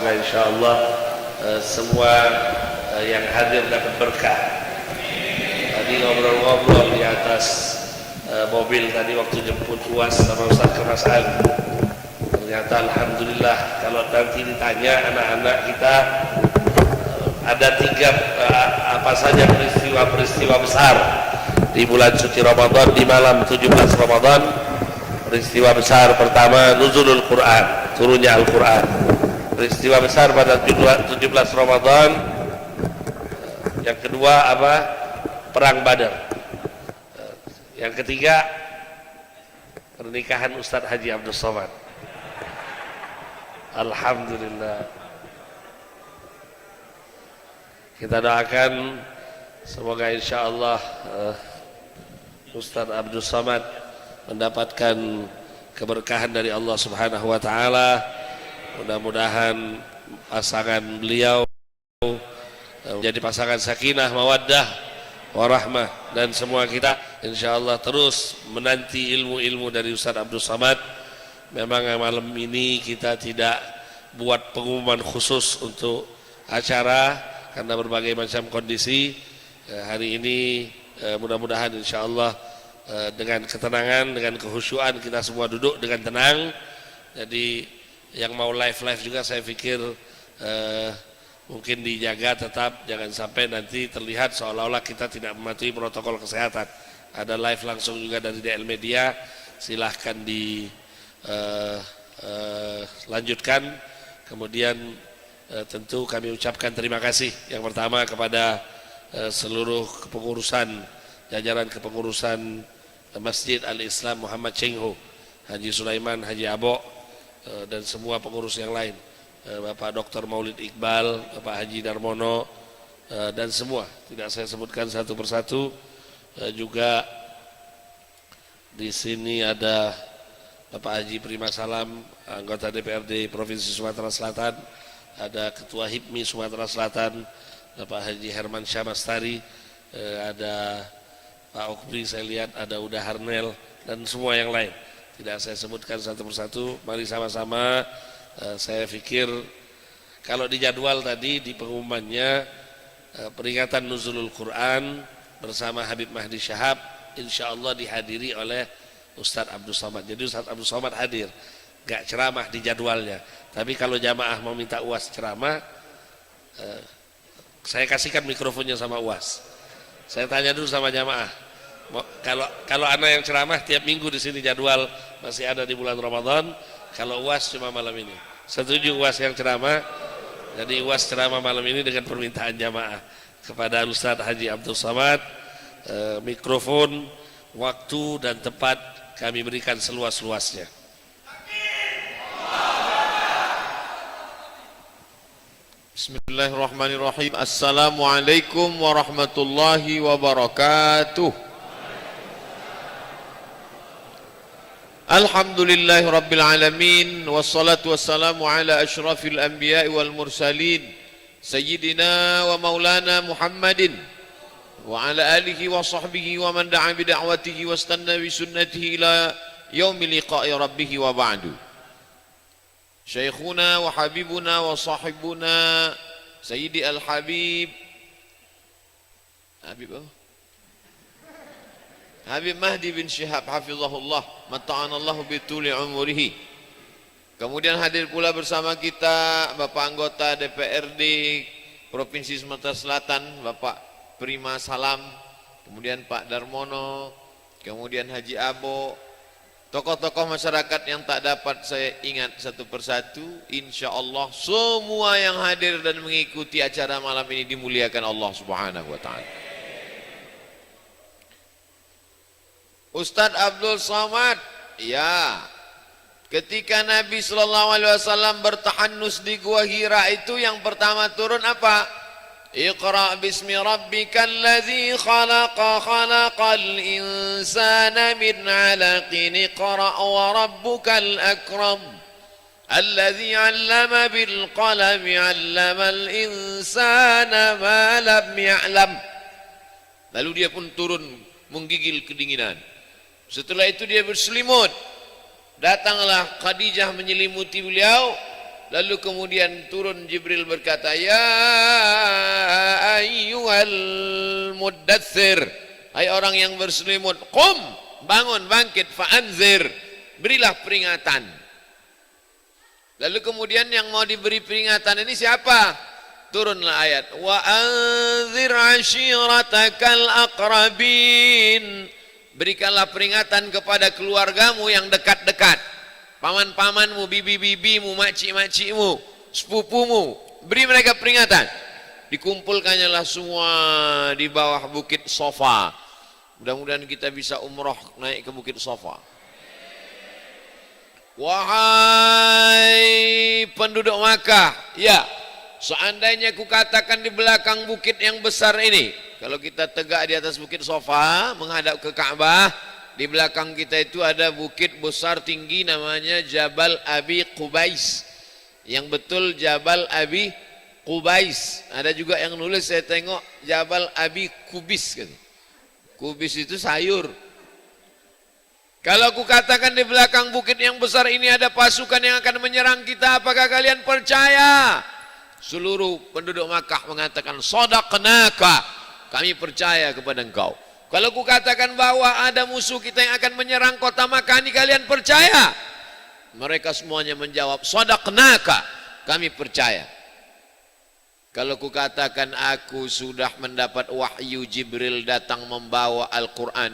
semoga insyaallah semua yang hadir dapat berkah. Tadi ngobrol-ngobrol di atas mobil tadi waktu jemput UAS sama Ustaz Kemas Ali. Ternyata alhamdulillah kalau nanti ditanya anak-anak kita ada 3 apa saja peristiwa-peristiwa besar di bulan suci Ramadan, di malam 17 Ramadan. Peristiwa besar pertama nuzulul Quran, turunnya Al-Quran. Peristiwa besar pada 17 Ramadan. Yang kedua apa? Perang Badar. Yang ketiga pernikahan Ustadz Haji Abdul Somad. Alhamdulillah. Kita doakan semoga insyaallah Ustadz Abdul Somad mendapatkan keberkahan dari Allah Subhanahu wa taala. Mudah-mudahan pasangan beliau menjadi pasangan sakinah, mawaddah, warahmah, dan semua kita insyaallah terus menanti ilmu-ilmu dari Ustadz Abdul Somad. Memang malam ini kita tidak buat pengumuman khusus untuk acara karena berbagai macam kondisi. Hari ini mudah-mudahan insyaallah dengan ketenangan, dengan kehusyuan kita semua duduk dengan tenang. Jadi yang mau live juga saya pikir mungkin dijaga tetap, jangan sampai nanti terlihat seolah-olah kita tidak mematuhi protokol kesehatan. Ada live langsung juga dari DL Media, silahkan lanjutkan. Kemudian tentu kami ucapkan terima kasih yang pertama kepada seluruh kepengurusan, jajaran kepengurusan Masjid Al-Islam Muhammad Cengho, Haji Sulaiman, Haji Abo, dan semua pengurus yang lain, Bapak Dr. Maulid Iqbal, Bapak Haji Darmono, dan semua tidak saya sebutkan satu persatu. Juga di sini ada Bapak Haji Prima Salam, anggota DPRD Provinsi Sumatera Selatan, ada Ketua HIPMI Sumatera Selatan Bapak Haji Herman Syamastari, ada Pak Okbri, saya lihat ada Uda Harnel, dan semua yang lain. Tidak saya sebutkan satu persatu. Mari sama-sama, saya pikir kalau di jadwal tadi di pengumumannya peringatan Nuzulul Quran bersama Habib Mahdi Syahab insyaallah dihadiri oleh Ustadz Abdul Somad. Jadi Ustadz Abdul Somad hadir, gak ceramah di jadwalnya. Tapi kalau jamaah mau minta UAS ceramah, saya kasihkan mikrofonnya sama UAS. Saya tanya dulu sama jamaah, kalau anak yang ceramah tiap minggu di sini jadwal masih ada di bulan Ramadan, kalau UAS cuma malam ini. Setuju UAS yang ceramah? Jadi UAS ceramah malam ini dengan permintaan jamaah kepada Ustadz Haji Abdul Somad. Mikrofon, waktu dan tempat kami berikan seluas-luasnya. Bismillahirrahmanirrahim. Assalamualaikum warahmatullahi wabarakatuh. Alhamdulillahi rabbil alamin, wassalatu wassalamu ala ashrafil anbiya'i wal mursalin, sayyidina wa maulana Muhammadin wa ala alihi wa sahbihi wa man da'a bi da'watihi wa istanna bi sunnatihi ila yaumi liqa'i rabbih wa ba'du. Syekhuna wa habibuna wa sahibuna Sayyidi Al-Habib Habib Mahdi bin Syihab hafizahullah mata'anallahu bituli umurihi. Kemudian hadir pula bersama kita Bapak anggota DPRD Provinsi Sumatera Selatan Bapak Prima Salam, kemudian Pak Darmono, kemudian Haji Abo, tokoh-tokoh masyarakat yang tak dapat saya ingat satu persatu. Insya Allah semua yang hadir dan mengikuti acara malam ini dimuliakan Allah Subhanahu wa ta'ala. Ustadz Abdul Somad, ya, ketika Nabi SAW bertahannus di Gua Hira itu yang pertama turun apa? Iqra bismi rabbikal ladzi khalaqa khalaqal insana min 'alaqin iqra wa rabbukal akram alladzi 'allama bil qalami 'allamal insana ma lam ya'lam. Lalu dia pun turun menggigil kedinginan. Setelah itu dia berselimut. Datanglah Khadijah menyelimuti beliau. Lalu kemudian turun Jibril berkata, ya ayyuhal muddatsir, hai orang yang berselimut, qum, bangun, bangkit, fa'anzir, berilah peringatan. Lalu kemudian yang mau diberi peringatan ini siapa? Turunlah ayat, wa anzir ashiratakal aqrabin, berikanlah peringatan kepada keluargamu yang dekat-dekat, paman-pamanmu, bibi-bibimu, makcik-makcikmu, sepupumu, beri mereka peringatan. Dikumpulkannya lah semua di bawah bukit Safa. Mudah-mudahan kita bisa umroh naik ke bukit Safa. Wahai penduduk Makkah, ya, seandainya ku katakan di belakang bukit yang besar ini, kalau kita tegak di atas bukit Safa menghadap ke Ka'bah, di belakang kita itu ada bukit besar tinggi namanya Jabal Abi Qubais. Yang betul Jabal Abi Qubais. Ada juga yang nulis, saya tengok Jabal Abi Kubis gitu. Kubis itu sayur. Kalau aku katakan di belakang bukit yang besar ini ada pasukan yang akan menyerang kita, apakah kalian percaya? Seluruh penduduk Makkah mengatakan, shadaqnaka, kami percaya kepada engkau. Kalau aku katakan bahwa ada musuh kita yang akan menyerang kota Makkah ini, kalian percaya? Mereka semuanya menjawab, shadaqnaka, kami percaya. Kalau aku katakan aku sudah mendapat wahyu Jibril datang membawa Al-Quran,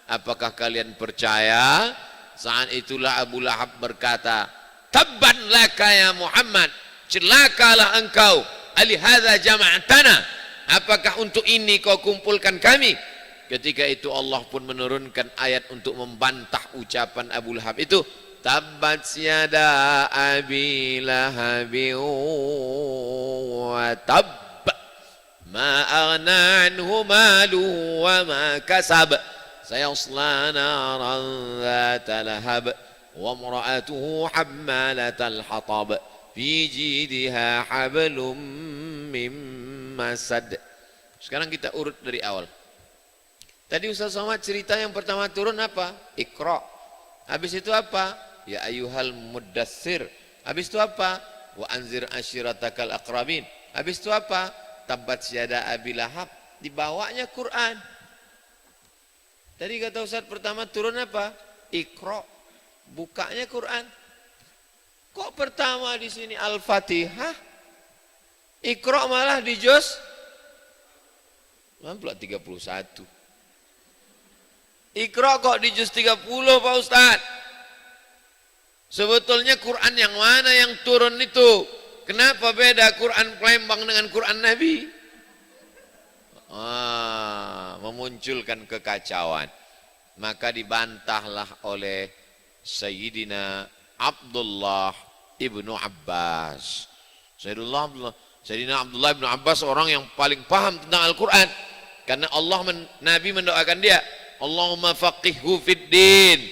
apakah kalian percaya? Saat itulah Abu Lahab berkata, tabban laka ya Muhammad, celakalah engkau, alihadza jama'tana, apakah untuk ini kau kumpulkan kami? Ketika itu Allah pun menurunkan ayat untuk membantah ucapan Abu Lahab itu, tabbat yada abi lahabi wa tab, ma aghna anhu malu wa ma kasab, sayasla naran dhata lahab, wa imra'atuhu hammalatal hatab, fi jidha hablum mim masad. Sekarang kita urut dari awal. Tadi Ustaz Somad cerita yang pertama turun apa? Iqra. Habis itu apa? Ya ayyuhal muddatsir. Habis itu apa? Wa anzir ashiratakal aqrabin. Habis itu apa? Tabbat yada abi lahab. Dibawanya Quran. Tadi kata Ustaz pertama turun apa? Iqra. Bukanya Quran. Kok pertama di sini Al-Fatihah? Iqra malah di juz 31. Iqra kok di juz 30 Pak Ustaz? Sebetulnya Quran yang mana yang turun itu? Kenapa beda Quran Palembang dengan Quran Nabi? Memunculkan kekacauan. Maka dibantahlah oleh Sayyidina Abdullah ibnu Abbas. Sayyidina Abdullah ibnu Abbas orang yang paling paham tentang Al-Quran. Karena Nabi mendoakan dia, Allahumma faqihhu fid din,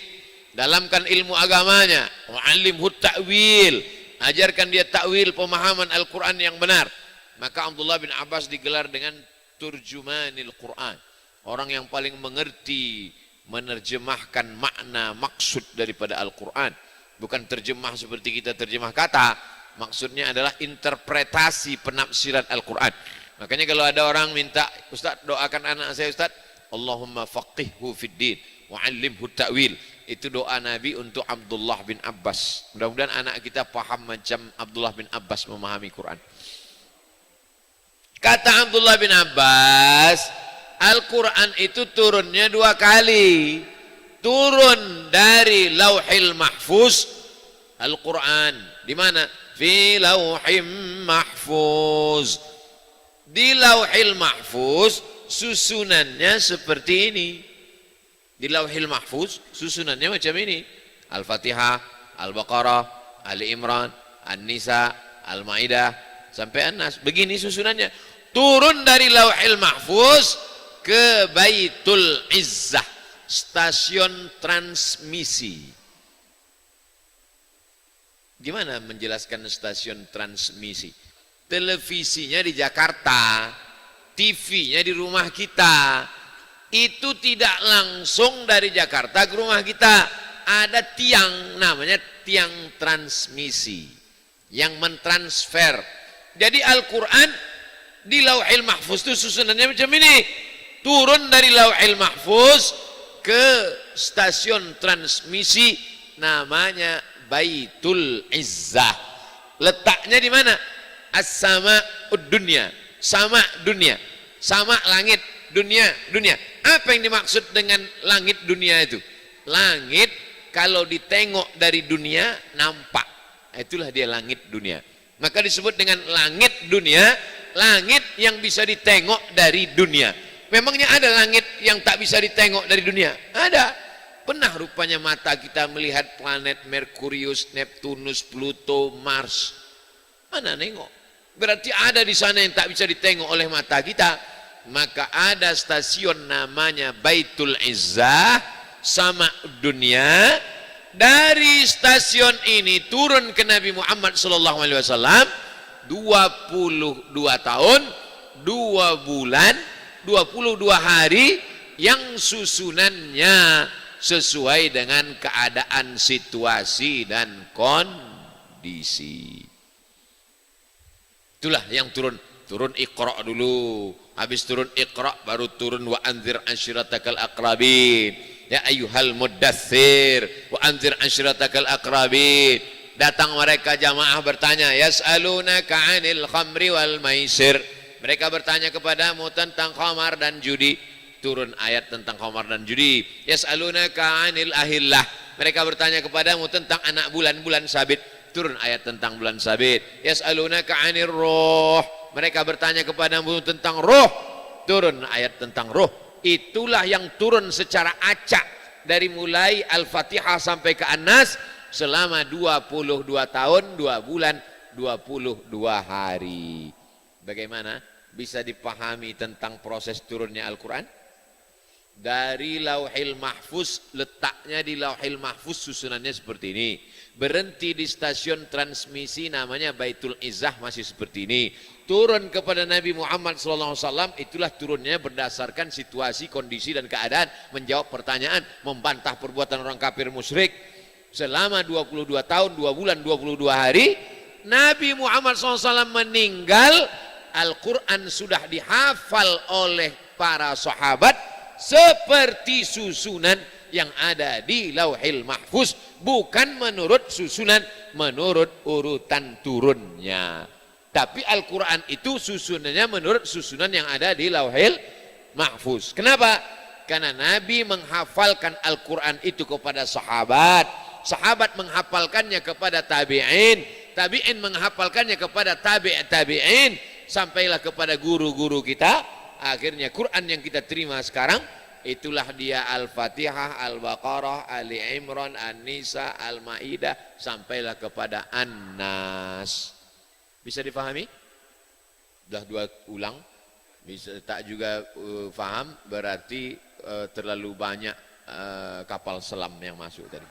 dalamkan ilmu agamanya, wa'allimhu ta'wil, ajarkan dia ta'wil, pemahaman Al-Quran yang benar. Maka Abdullah bin Abbas digelar dengan turjumanil Quran, orang yang paling mengerti menerjemahkan makna maksud daripada Al-Quran. Bukan terjemah seperti kita terjemah kata, maksudnya adalah interpretasi penafsiran Al-Quran. Makanya kalau ada orang minta, Ustaz doakan anak saya Ustaz, Allahumma faqihhu fid din wa'allimhu ta'wil. Itu doa Nabi untuk Abdullah bin Abbas. Mudah-mudahan anak kita paham macam Abdullah bin Abbas memahami Quran. Kata Abdullah bin Abbas, Al-Quran itu turunnya 2 kali. Turun dari Lauhil Mahfuz. Al-Quran di mana? Fi Lauhim Mahfuz. Di Lauhil Mahfuz susunannya seperti ini. Di Lauhil Mahfuz susunannya macam ini. Al-Fatihah, Al-Baqarah, Ali Imran, An-Nisa, Al-Maidah sampai An-Nas. Begini susunannya. Turun dari Lauhil Mahfuz ke Baitul Izzah, stasiun transmisi. Gimana menjelaskan stasiun transmisi? Televisinya di Jakarta, TV-nya di rumah kita. Itu tidak langsung dari Jakarta ke rumah kita. Ada tiang, namanya tiang transmisi. yang mentransfer. Jadi Al-Quran di Lauhil Mahfuz itu susunannya macam ini. Turun dari Lauhil Mahfuz ke stasiun transmisi namanya Baitul Izzah. Letaknya di mana? As-sama'ud dunya. Sama dunia. Sama langit, dunia, dunia. Apa yang dimaksud dengan langit dunia itu? Langit kalau ditengok dari dunia nampak. Itulah dia langit dunia. Maka disebut dengan langit dunia, langit yang bisa ditengok dari dunia. Memangnya ada langit yang tak bisa ditengok dari dunia? Ada. Pernah rupanya mata kita melihat planet Merkurius, Neptunus, Pluto, Mars. Mana nengok? Berarti ada di sana yang tak bisa ditengok oleh mata kita. Maka ada stasiun namanya Baitul Izzah, sama dunia. Dari stasiun ini turun ke Nabi Muhammad SAW 22 tahun, 2 bulan, 22 hari yang susunannya sesuai dengan keadaan situasi dan kondisi. Itulah yang turun Iqra dulu. Habis turun Iqra baru turun wa anzir ashiratakal aqrabin. Ya ayyuhal muddathir wa anzir ashiratakal aqrabin. Datang mereka jamaah bertanya, yas'alunaka 'anil khamri wal maisir. Mereka bertanya kepadamu tentang khamar dan judi. Turun ayat tentang khamar dan judi. Yas'alunaka 'anil ahillah. Mereka bertanya kepadamu tentang anak bulan sabit. Turun ayat tentang bulan sabit. Yas'alunaka 'anir ruh. Mereka bertanya kepadamu tentang roh. Turun ayat tentang roh. Itulah yang turun secara acak dari mulai Al-Fatihah sampai ke An-Nas selama 22 tahun, 2 bulan, 22 hari. Bagaimana bisa dipahami tentang proses turunnya Al-Quran? Dari Lauhil Mahfuz, letaknya di Lauhil Mahfuz susunannya seperti ini. Berhenti di stasiun transmisi namanya Baitul Izzah masih seperti ini. Turun kepada Nabi Muhammad SAW, itulah turunnya berdasarkan situasi, kondisi dan keadaan. Menjawab pertanyaan, membantah perbuatan orang kafir musyrik. Selama 22 tahun, 2 bulan, 22 hari, Nabi Muhammad SAW meninggal. Al-Quran sudah dihafal oleh para sahabat seperti susunan yang ada di Lauhil Mahfuz, bukan menurut susunan, menurut urutan turunnya. Tapi Al-Quran itu susunannya menurut susunan yang ada di Lauhil Mahfuz. Kenapa? Karena Nabi menghafalkan Al-Quran itu kepada sahabat, sahabat menghafalkannya kepada tabi'in, tabi'in menghafalkannya kepada tabi'in, sampailah kepada guru-guru kita. Akhirnya Quran yang kita terima sekarang itulah dia Al-Fatihah, Al-Baqarah, Ali Imran, An-Nisa, Al-Maidah, sampailah kepada An-Nas. Bisa difahami? Sudah 2 ulang. Bisa tak juga faham, berarti terlalu banyak kapal selam yang masuk tadi.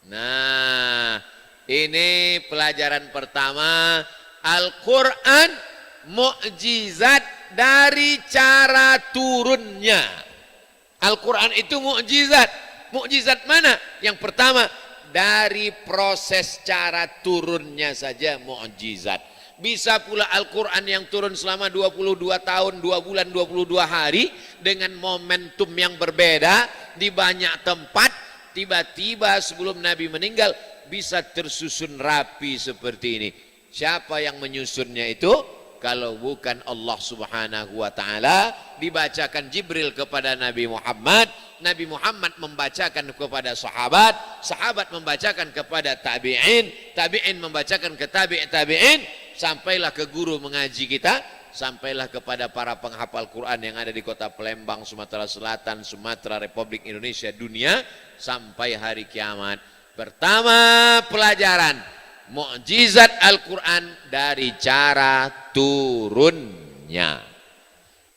Nah, ini pelajaran pertama. Al-Quran mukjizat dari cara turunnya. Al-Quran itu mukjizat. Mukjizat mana? Yang pertama, dari proses cara turunnya saja mukjizat. Bisa pula Al-Quran yang turun selama 22 tahun, 2 bulan, 22 hari dengan momentum yang berbeda di banyak tempat. Tiba-tiba sebelum Nabi meninggal bisa tersusun rapi seperti ini. Siapa yang menyusunnya itu? Kalau bukan Allah Subhanahu wa ta'ala. Dibacakan Jibril kepada Nabi Muhammad, Nabi Muhammad membacakan kepada sahabat, sahabat membacakan kepada tabi'in, tabi'in membacakan ke tabi'in, sampailah ke guru mengaji kita, sampailah kepada para penghafal Quran yang ada di kota Palembang, Sumatera Selatan, Sumatera, Republik Indonesia, dunia, sampai hari kiamat. Pertama pelajaran, mukjizat Al-Quran dari cara turunnya.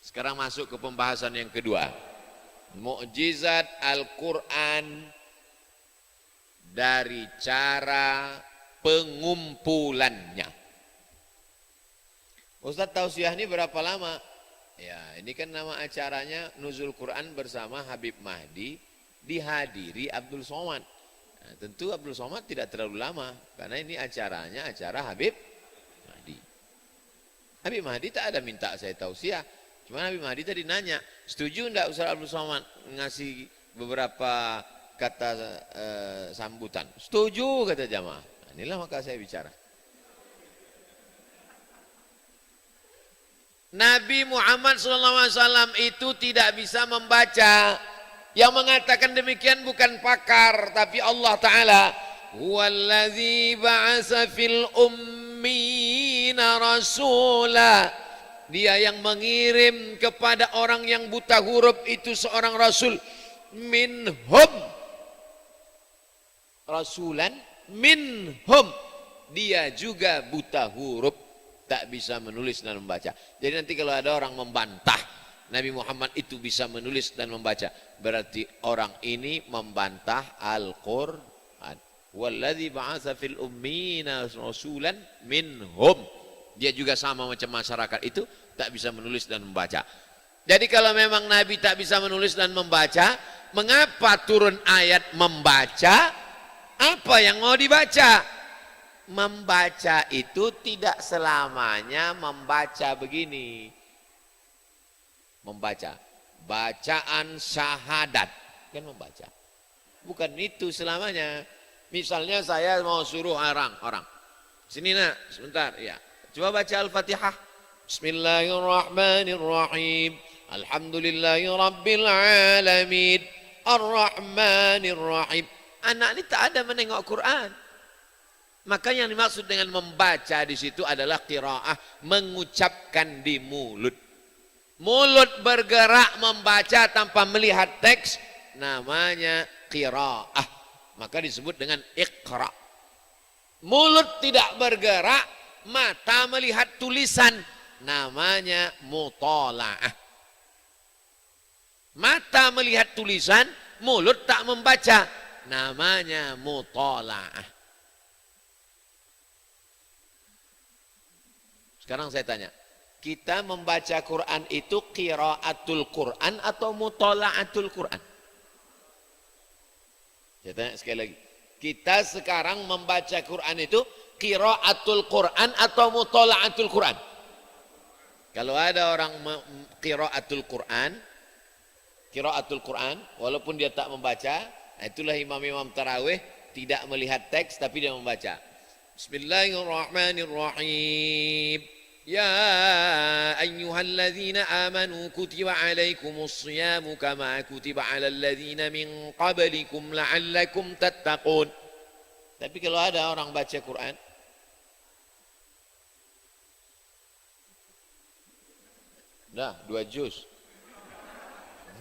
Sekarang masuk ke pembahasan yang kedua. Mukjizat Al-Quran dari cara pengumpulannya. Ustaz tausiah ini berapa lama? Ya, ini kan nama acaranya Nuzul Quran bersama Habib Mahdi, dihadiri Abdul Somad. Nah, tentu Abdul Somad tidak terlalu lama karena ini acaranya acara Habib Mahdi. Habib Mahdi tak ada minta saya tausiah. Cuma Habib Mahdi tadi nanya, setuju enggak Ustaz Abdul Somad ngasih beberapa kata sambutan? Setuju kata jamaah. Nah, inilah maka saya bicara. Nabi Muhammad SAW itu tidak bisa membaca. Yang mengatakan demikian bukan pakar, tapi Allah Ta'ala. Huwallazi ba'asa fil ummina rasulah. Dia yang mengirim kepada orang yang buta huruf itu seorang rasul. Minhum. Rasulan minhum. Dia juga buta huruf. Tak bisa menulis dan membaca. Jadi nanti kalau ada orang membantah Nabi Muhammad itu bisa menulis dan membaca, berarti orang ini membantah Al-Quran. Walladzi ba'atsa fil ummina rasulan minhum. Dia juga sama macam masyarakat itu, tak bisa menulis dan membaca. Jadi kalau memang Nabi tak bisa menulis dan membaca, mengapa turun ayat membaca? Apa yang mau dibaca? Membaca itu tidak selamanya membaca begini. Membaca. Bacaan syahadat. Kan membaca. Bukan itu selamanya. Misalnya saya mau suruh orang. Sini nak, sebentar. Ya. Coba baca Al-Fatihah. Bismillahirrahmanirrahim. Alhamdulillahi Rabbil Alamin. Ar-Rahmanirrahim. Anak ini tak ada menengok Quran. Maka yang dimaksud dengan membaca di situ adalah qiraah, mengucapkan di mulut. Mulut bergerak membaca tanpa melihat teks, namanya qiraah. Maka disebut dengan iqra. Mulut tidak bergerak, mata melihat tulisan, namanya mutalaah. Mata melihat tulisan, mulut tak membaca, namanya mutalaah. Sekarang saya tanya, kita membaca Quran itu qiraatul Quran atau mutalaatul Quran? Saya tanya sekali lagi, kita sekarang membaca Quran itu qiraatul Quran atau mutalaatul Quran? Kalau ada orang qiraatul Quran, walaupun dia tak membaca, itulah imam-imam tarawih, tidak melihat teks tapi dia membaca. Bismillahirrahmanirrahim. Ya ayyuhalladzina amanu kutiba alaikumus siyamu kama kutiba alal ladzina min qablikum la'allakum tattaqun. Tapi kalau ada orang baca Quran, dah 2 juz.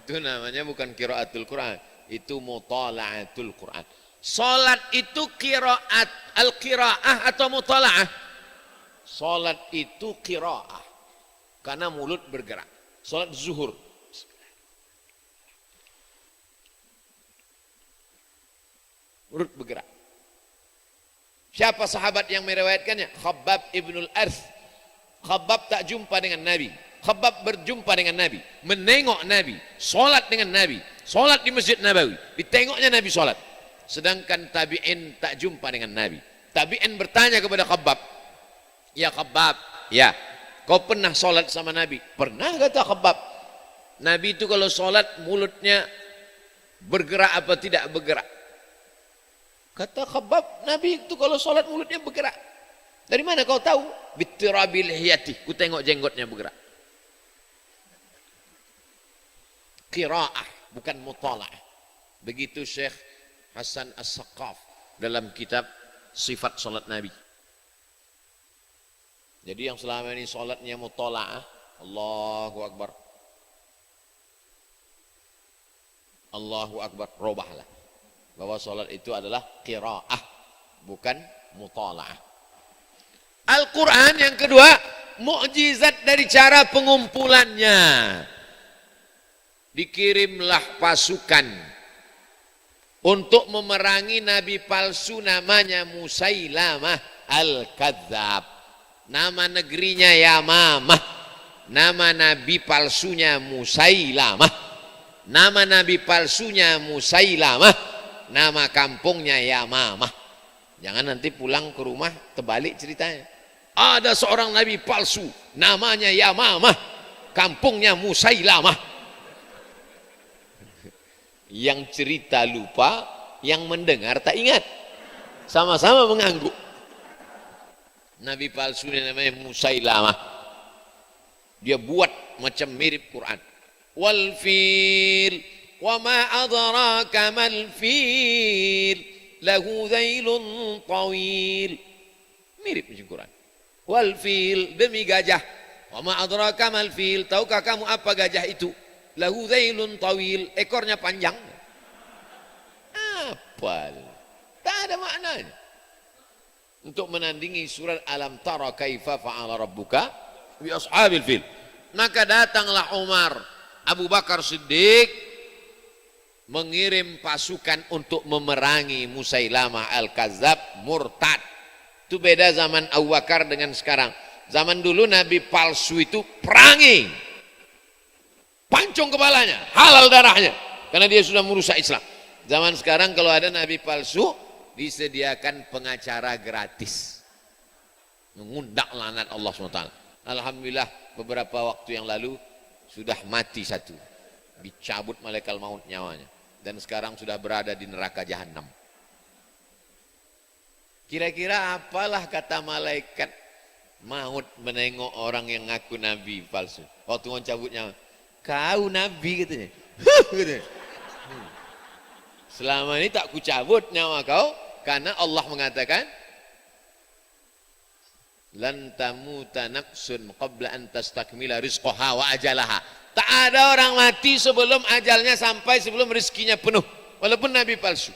Itu namanya bukan qiraatul Quran, itu mutalaatul Quran. Salat itu qiraat, al-qiraah atau mutalaah? Salat itu qiraah karena mulut bergerak. Salat zuhur, mulut bergerak. Siapa sahabat yang meriwayatkannya? Khabbab ibnul Arth. Khabbab tak jumpa dengan Nabi. Khabbab berjumpa dengan Nabi, menengok Nabi, salat dengan Nabi, salat di Masjid Nabawi, ditengoknya Nabi salat. Sedangkan tabi'in tak jumpa dengan Nabi. Tabi'in bertanya kepada Khabbab, ya Khabbab, ya, kau pernah sholat sama Nabi? Pernah, kata Khabbab. Nabi itu kalau sholat mulutnya bergerak apa tidak bergerak? Kata Khabbab, Nabi itu kalau sholat mulutnya bergerak. Dari mana kau tahu? Bittirabil hiyati, ku tengok jenggotnya bergerak. Qiraah, bukan mutalaah. Begitu Syekh Hasan As-Saqqaf dalam kitab Sifat Sholat Nabi. Jadi yang selama ini sholatnya mutalaah, Allahu Akbar, Allahu Akbar, robahlah bahwa sholat itu adalah qiraah, bukan mutalaah. Al-Quran yang kedua, mukjizat dari cara pengumpulannya. Dikirimlah pasukan untuk memerangi nabi palsu namanya Musailamah Al-Kadzab. Nama negerinya Yamamah. Nama nabi palsunya Musailamah. Nama nabi palsunya Musailamah. nama kampungnya Yamamah. Jangan nanti pulang ke rumah terbalik ceritanya. Ada seorang nabi palsu, namanya Yamamah, kampungnya Musailamah. Yang cerita lupa, yang mendengar tak ingat. Sama-sama mengangguk. Nabi palsu ini namanya Musailamah. Dia buat macam mirip Quran. Wal fil wa ma adraka mal fil lahu dhailun tawil. Mirip macam Quran. Wal fil, demi gajah. Wa ma adraka mal fil, tahukah kamu apa gajah itu? Lahu dhailun tawil, ekornya panjang. Apa? Tak ada maknanya. Untuk menandingi surat Alam Tara Kaifa Fa'ala Rabbuka bi ashabil fil. Maka datanglah Umar, Abu Bakar Siddiq mengirim pasukan untuk memerangi Musailamah Al-Kadzab murtad. Itu beda zaman Abu Bakar dengan sekarang. Zaman dulu Nabi palsu itu perangi, pancung kepalanya, halal darahnya, karena dia sudah merusak Islam. Zaman sekarang kalau ada Nabi palsu, disediakan pengacara gratis, mengundang laknat Allah SWT. Alhamdulillah beberapa waktu yang lalu sudah mati satu, dicabut malaikat maut nyawanya, dan sekarang sudah berada di neraka jahanam. Kira-kira apalah kata malaikat maut menengok orang yang ngaku nabi palsu waktu mau cabut nyawa? Kau nabi katanya. Katanya. Selama ini tak kucabut nyawa kau, karena Allah mengatakan lan tamuta nafsun qabla an tastakmila rizqaha wa ajalaha. Tak ada orang mati sebelum ajalnya sampai, sebelum rezekinya penuh, walaupun nabi palsu.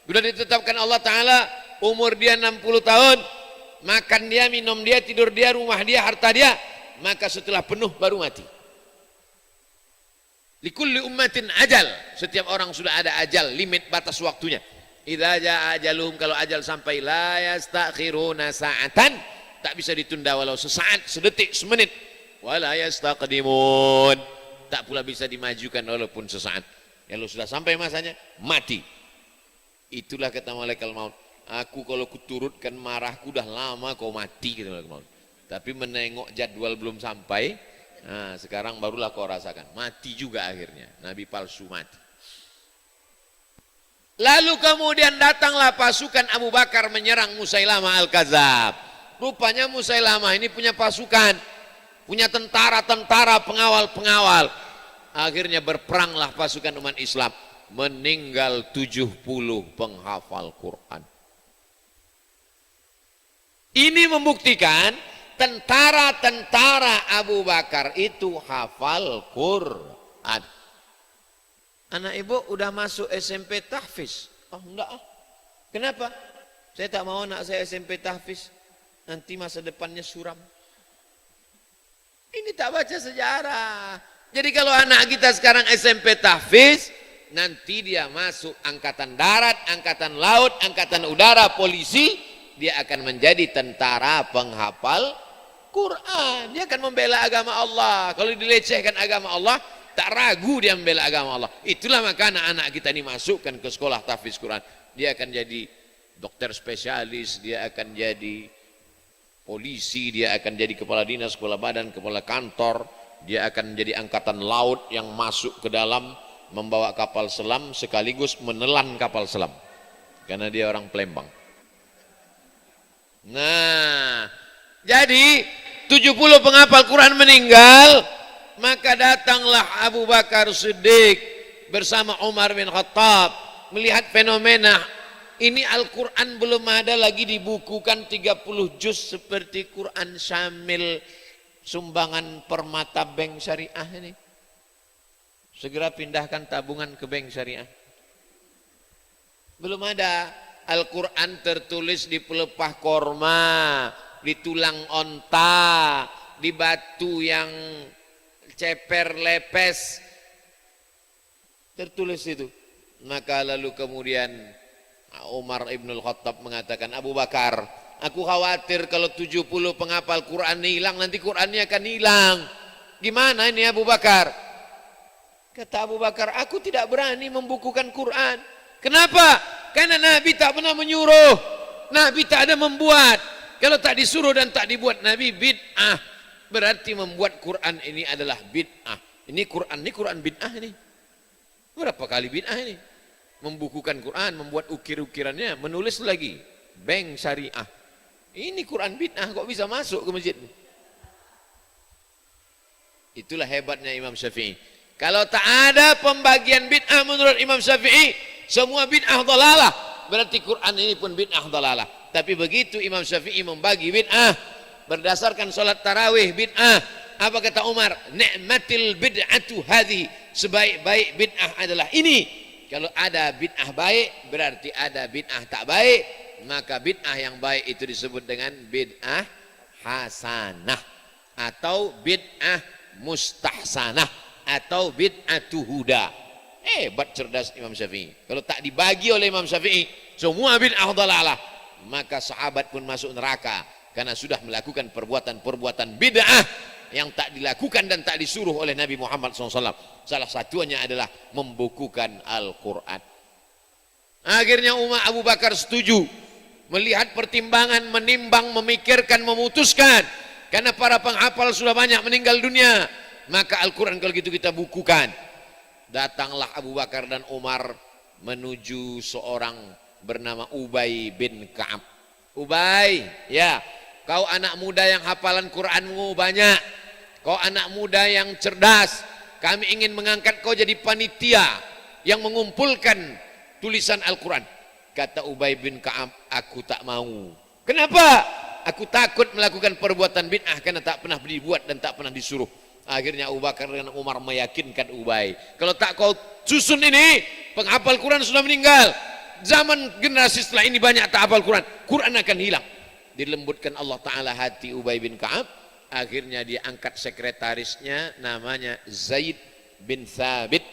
Sudah ditetapkan Allah Ta'ala umur dia 60 tahun, makan dia, minum dia, tidur dia, rumah dia, harta dia, maka setelah penuh baru mati. Likulli ummatin ajal, setiap orang sudah ada ajal, limit batas waktunya. Idza jaa ajaluhum, kalau ajal sampai, la yastakhiruna sa'atan, tak bisa ditunda walau sesaat, sedetik, semenit. Wala yastaqdimun, tak pula bisa dimajukan walaupun sesaat. Kalau sudah sampai masanya, mati. Itulah kata malaikat maut. Aku kalau kuturutkan marahku dah lama kau mati, kata malaikat maut. Tapi menengok jadwal belum sampai, nah sekarang barulah kau rasakan. Mati juga akhirnya, nabi palsu mati. Lalu kemudian datanglah pasukan Abu Bakar menyerang Musailamah Al-Kadzab. Rupanya Musailamah ini punya pasukan, punya tentara-tentara, pengawal-pengawal. Akhirnya berperanglah pasukan umat Islam. Meninggal 70 penghafal Quran. Ini membuktikan tentara-tentara Abu Bakar itu hafal Quran. Anak ibu udah masuk SMP tahfiz? Oh enggak ah. Kenapa? Saya tak mau anak saya SMP tahfiz, nanti masa depannya suram. Ini tak baca sejarah. Jadi kalau anak kita sekarang SMP tahfiz, nanti dia masuk angkatan darat, angkatan laut, angkatan udara, polisi, dia akan menjadi tentara penghafal Quran. Dia akan membela agama Allah. Kalau dilecehkan agama Allah, tak ragu dia membela agama Allah. Itulah maka anak-anak kita ini masukkan ke sekolah tahfiz Quran. Dia akan jadi dokter spesialis, dia akan jadi polisi, dia akan jadi kepala dinas, kepala badan, kepala kantor, dia akan menjadi angkatan laut yang masuk ke dalam membawa kapal selam sekaligus menelan kapal selam, karena dia orang Palembang. Nah, jadi 70 penghafal Quran meninggal, maka datanglah Abu Bakar Siddiq bersama Umar bin Khattab melihat fenomena ini. Al-Quran belum ada lagi dibukukan 30 juz seperti Quran Syamil sumbangan Permata Bank Syariah ini. Segera pindahkan tabungan ke bank syariah. Belum ada. Al-Quran tertulis di pelepah korma, di tulang onta, di batu yang ceper lepes. Tertulis itu. Maka lalu kemudian Umar ibn Khattab mengatakan, Abu Bakar, aku khawatir kalau 70 penghafal Quran hilang, nanti Qurannya akan hilang. Gimana ini Abu Bakar? Kata Abu Bakar, aku tidak berani membukukan Quran. Kenapa? Karena Nabi tak pernah menyuruh. Nabi tak ada membuat. Kalau tak disuruh dan tak dibuat Nabi bid'ah. Berarti membuat Quran ini adalah bid'ah. Ini Quran bid'ah ini. Berapa kali bid'ah ini? Membukukan Quran, membuat ukir-ukirannya, menulis lagi. Bank syariah. Ini Quran bid'ah kok bisa masuk ke masjid? Itulah hebatnya Imam Syafi'i. Kalau tak ada pembagian bid'ah menurut Imam Syafi'i, semua bid'ah dhalalah. Berarti Quran ini pun bid'ah dhalalah. Tapi begitu Imam Syafi'i membagi bid'ah berdasarkan solat tarawih bid'ah. Apa kata Umar? Ni'matil bid'atu hadhi. Sebaik-baik bid'ah adalah ini. Kalau ada bid'ah baik, berarti ada bid'ah tak baik. Maka bid'ah yang baik itu disebut dengan bid'ah hasanah. Atau bid'ah mustahsanah. Atau bid'atu huda. Hebat cerdas Imam Syafi'i. Kalau tak dibagi oleh Imam Syafi'i, semua bid'ah dhalalah, maka sahabat pun masuk neraka karena sudah melakukan perbuatan-perbuatan bid'ah yang tak dilakukan dan tak disuruh oleh Nabi Muhammad SAW. Salah satunya adalah membukukan Al-Quran. Akhirnya Abu Bakar setuju, melihat pertimbangan, menimbang, memikirkan, memutuskan. Karena para penghafal sudah banyak meninggal dunia, maka Al-Quran kalau gitu kita bukukan. Datanglah Abu Bakar dan Umar menuju seorang bernama Ubay bin Ka'ab. Ubay, ya, kau anak muda yang hafalan Quranmu banyak, kau anak muda yang cerdas, kami ingin mengangkat kau jadi panitia yang mengumpulkan tulisan Al-Quran. Kata Ubay bin Ka'ab, aku tak mau. Kenapa? Aku takut melakukan perbuatan bid'ah karena tak pernah dibuat dan tak pernah disuruh. Akhirnya Abu Bakar dan Umar meyakinkan Ubay, kalau tak kau susun ini, penghafal Quran sudah meninggal. Zaman generasi setelah ini banyak tak hafal Quran, Quran akan hilang. Dilembutkan Allah Ta'ala hati Ubay bin Ka'ab. Akhirnya dia angkat sekretarisnya, namanya Zaid bin Thabit.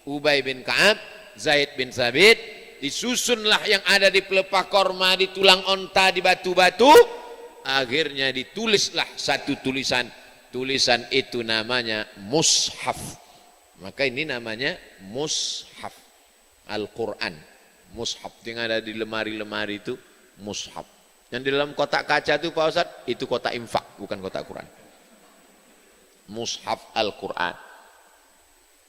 Ubay bin Ka'ab, Zaid bin Thabit. Disusunlah yang ada di pelepah korma, di tulang onta, di batu-batu. Akhirnya ditulislah satu tulisan. Tulisan itu namanya mushaf. Maka ini namanya mushaf Al-Quran. Mushaf yang ada di lemari-lemari itu mushaf. Yang di dalam kotak kaca itu Pak Ustadz, itu kotak infak, bukan kotak Quran. Mushaf Al-Quran.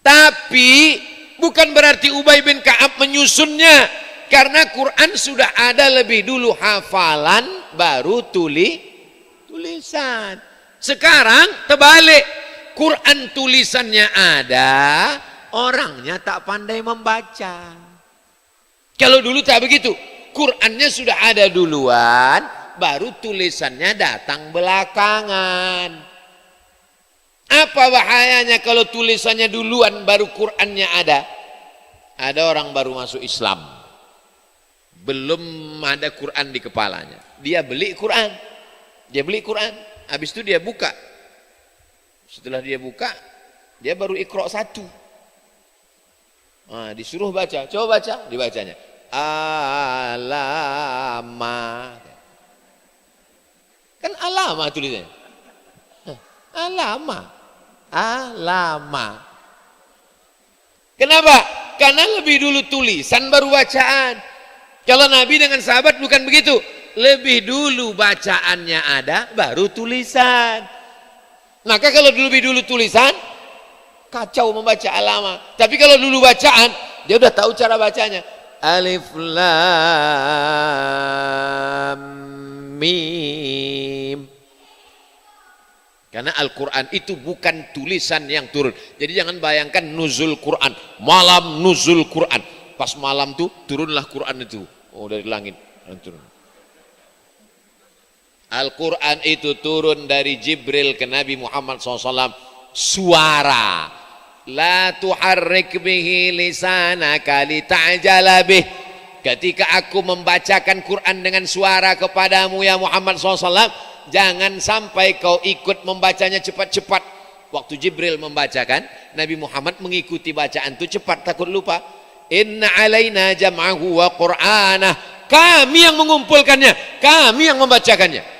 Tapi bukan berarti Ubay bin Ka'ab menyusunnya, karena Quran sudah ada lebih dulu hafalan, baru tulisan. Sekarang terbalik, Quran tulisannya ada, orangnya tak pandai membaca. Kalau dulu tak begitu, Qurannya sudah ada duluan, baru tulisannya datang belakangan. Apa bahayanya kalau tulisannya duluan baru Qurannya ada? Ada orang baru masuk Islam, belum ada Quran di kepalanya, dia beli Quran, habis itu dia buka. Setelah dia buka, dia baru Iqra 1. Nah, disuruh baca, coba baca, dibacanya alama. Kan alama tulisannya. Alama. Kenapa? Karena lebih dulu tulisan baru bacaan. Kalau Nabi dengan sahabat bukan begitu. Lebih dulu bacaannya ada, baru tulisan. Maka kalau lebih dulu tulisan, kacau membaca alama. Tapi kalau dulu bacaan, dia udah tahu cara bacanya. Alif Lam Mim. Karena Al-Quran itu bukan tulisan yang turun. Jadi jangan bayangkan nuzul Quran, malam nuzul Quran. Pas malam tuh turunlah Quran itu. Oh, dari langit turun. Al-Quran itu turun dari Jibril ke Nabi Muhammad SAW. Suara. La tuharrik bihi lisanaka lita'jala bih. Ketika aku membacakan Quran dengan suara kepadamu ya Muhammad SAW, jangan sampai kau ikut membacanya cepat-cepat. Waktu Jibril membacakan, Nabi Muhammad mengikuti bacaan itu cepat, takut lupa. Inna alaina jam'ahu wa qur'anah. Kami yang mengumpulkannya, kami yang membacakannya.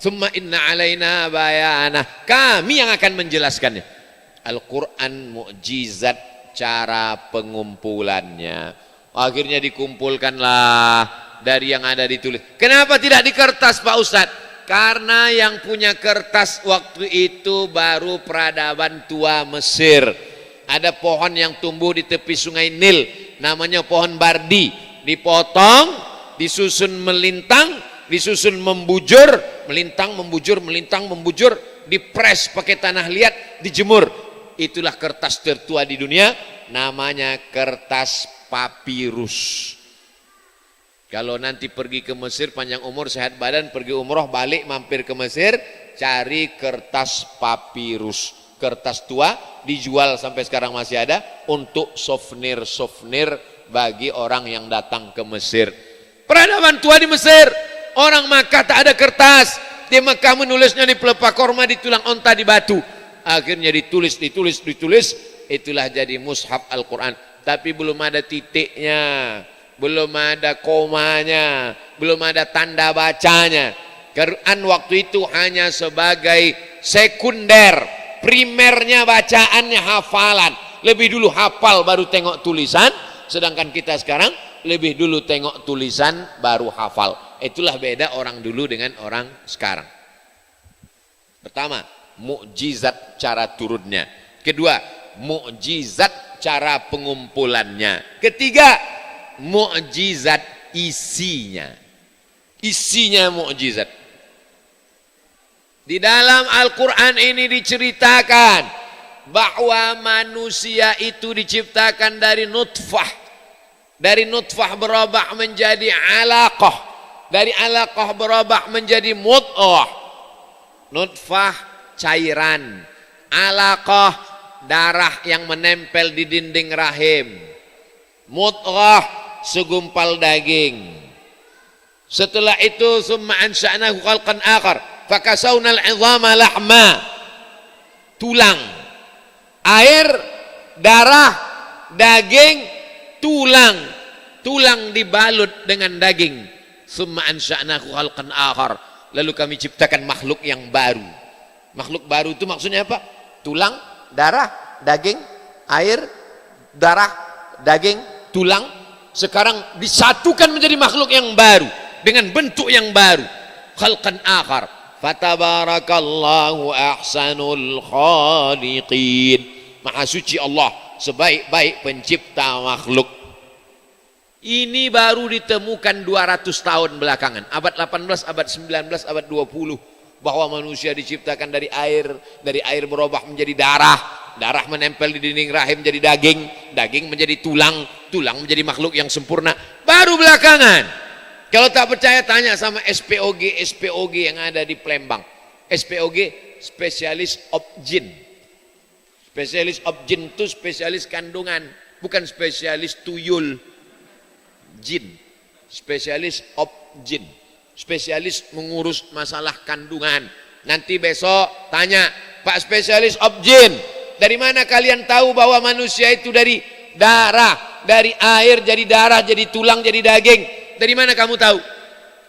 Summa inna alaina bayanah. Kami yang akan menjelaskannya. Al-Quran mukjizat cara pengumpulannya. Akhirnya dikumpulkanlah dari yang ada ditulis. Kenapa tidak di kertas Pak Ustadz? Karena yang punya kertas waktu itu baru peradaban tua Mesir. Ada pohon yang tumbuh di tepi sungai Nil, namanya pohon bardi. Dipotong, disusun melintang, disusun membujur, melintang, membujur, melintang, membujur, dipres pakai tanah liat, dijemur. Itulah kertas tertua di dunia, namanya kertas papirus. Kalau nanti pergi ke Mesir, panjang umur, sehat badan, pergi umroh, balik, mampir ke Mesir, cari kertas papirus. Kertas tua, dijual sampai sekarang masih ada, untuk souvenir-souvenir bagi orang yang datang ke Mesir. Peradaban tua di Mesir, orang Makkah tak ada kertas. Di Makkah menulisnya di pelepah korma, di tulang onta, di batu. Akhirnya ditulis, itulah jadi mushaf Al-Quran. Tapi belum ada titiknya, belum ada komanya, belum ada tanda bacanya. Quran waktu itu hanya sebagai sekunder, primernya bacaannya hafalan. Lebih dulu hafal baru tengok tulisan, sedangkan kita sekarang lebih dulu tengok tulisan baru hafal. Itulah beda orang dulu dengan orang sekarang. Pertama, mukjizat cara turunnya. Kedua, mukjizat cara pengumpulannya. Ketiga, mukjizat isinya. Isinya mukjizat. Di dalam Al-Quran ini diceritakan bahwa manusia itu diciptakan dari nutfah. Dari nutfah berubah menjadi alaqah. Dari alaqah berubah menjadi mudghah. Nutfah cairan, alaqah darah yang menempel di dinding rahim, mudghah segumpal daging. Setelah itu summa ansha'nahu khalqan akhar fakasawnal 'idhama lahma, tulang, air, darah, daging, tulang, tulang dibalut dengan daging. Summa ansha'nahu khalqan akhar, lalu kami ciptakan makhluk yang baru. Makhluk baru itu maksudnya apa? Tulang, darah, daging, air, darah, daging, tulang. Sekarang disatukan menjadi makhluk yang baru dengan bentuk yang baru. Khalqan akhar. Fatabarakallahu ahsanul khaliqin. Maha suci Allah, sebaik-baik pencipta makhluk. Ini baru ditemukan 200 tahun belakangan. Abad 18, abad 19, abad 20. Bahwa manusia diciptakan dari air berubah menjadi darah, darah menempel di dinding rahim menjadi daging, daging menjadi tulang, tulang menjadi makhluk yang sempurna. Baru belakangan. Kalau tak percaya tanya sama SPOG yang ada di Palembang. SPOG, spesialis obgyn. Spesialis obgyn itu spesialis kandungan, bukan spesialis tuyul. Jin, spesialis obgyn, spesialis mengurus masalah kandungan. Nanti besok tanya, Pak spesialis obgyn, dari mana kalian tahu bahwa manusia itu dari darah, dari air jadi darah, jadi tulang, jadi daging? Dari mana kamu tahu?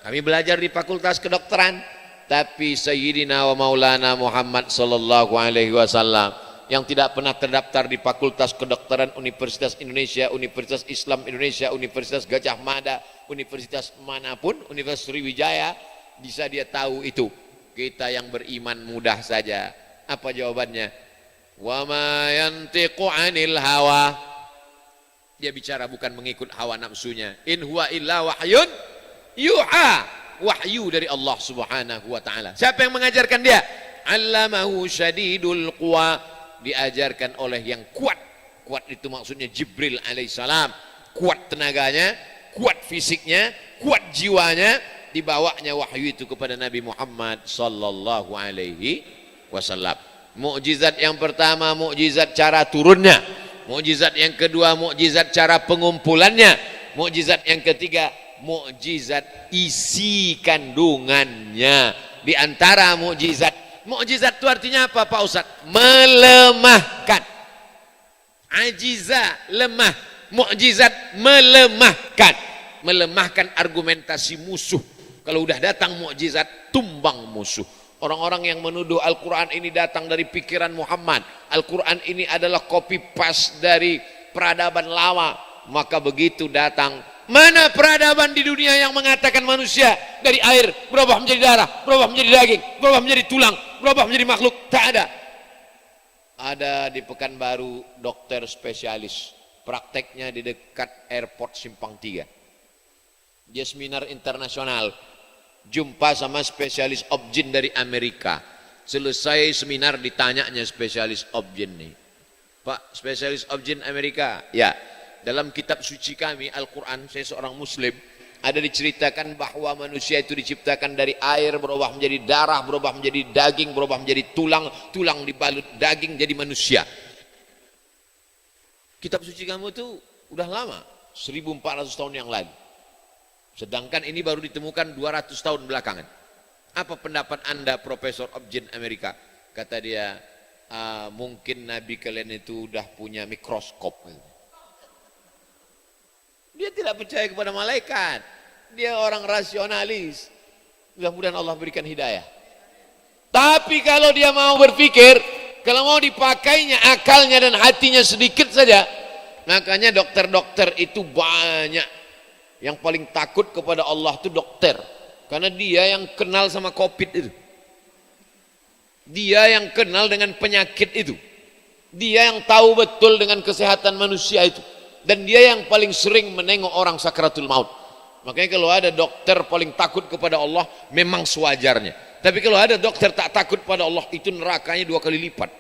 Kami belajar di Fakultas Kedokteran. Tapi Sayyidina wa Maulana Muhammad sallallahu alaihi wasallam yang tidak pernah terdaftar di Fakultas Kedokteran Universitas Indonesia, Universitas Islam Indonesia, Universitas Gajah Mada, universitas manapun, Universitas Sriwijaya, bisa dia tahu itu. Kita yang beriman mudah saja. Apa jawabannya? Wa ma yantiqu 'anil hawa. Dia bicara bukan mengikut hawa nafsunya. In huwa illa wahyun yuha. Wahyu dari Allah Subhanahu wa taala. Siapa yang mengajarkan dia? 'Allamahu syadidul quwa. Diajarkan oleh yang kuat. Kuat itu maksudnya Jibril alaihissalam. Kuat tenaganya, kuat fisiknya, kuat jiwanya. Dibawanya wahyu itu kepada Nabi Muhammad sallallahu alaihi wasallam. Mukjizat yang pertama, mukjizat cara turunnya. Mukjizat yang kedua, mukjizat cara pengumpulannya. Mukjizat yang ketiga, mukjizat isi kandungannya. Di antara mukjizat, mukjizat itu artinya apa Pak Ustaz? Melemahkan. Ajiza, lemah. Mukjizat melemahkan. Melemahkan argumentasi musuh. Kalau udah datang mukjizat, tumbang musuh. Orang-orang yang menuduh Al-Quran ini datang dari pikiran Muhammad. Al-Quran ini adalah copy paste dari peradaban lama. Maka begitu datang, mana peradaban di dunia yang mengatakan manusia dari air berubah menjadi darah, berubah menjadi daging, berubah menjadi tulang, berubah menjadi makhluk? Tak ada. Ada di Pekanbaru dokter spesialis, prakteknya di dekat airport Simpang 3. Dia seminar internasional, jumpa sama spesialis objin dari Amerika. Selesai seminar ditanyanya spesialis objin nih, Pak, spesialis objin Amerika, ya, dalam kitab suci kami Al-Quran, saya seorang muslim, ada diceritakan bahwa manusia itu diciptakan dari air, berubah menjadi darah, berubah menjadi daging, berubah menjadi tulang, tulang dibalut daging jadi manusia. Kitab suci kamu itu udah lama, 1400 tahun yang lalu. Sedangkan ini baru ditemukan 200 tahun belakangan. Apa pendapat Anda, Profesor Objin Amerika? Kata dia, mungkin Nabi kalian itu udah punya mikroskop. Dia tidak percaya kepada malaikat. Dia orang rasionalis. Mudah-mudahan Allah berikan hidayah. Tapi kalau dia mau berpikir, kalau mau dipakainya akalnya dan hatinya sedikit saja, makanya dokter-dokter itu banyak. Yang paling takut kepada Allah itu dokter. Karena dia yang kenal sama COVID itu. Dia yang kenal dengan penyakit itu. Dia yang tahu betul dengan kesehatan manusia itu. Dan dia yang paling sering menengok orang sakaratul maut. Makanya kalau ada dokter paling takut kepada Allah, memang sewajarnya. Tapi kalau ada dokter tak takut pada Allah, itu nerakanya 2 kali lipat.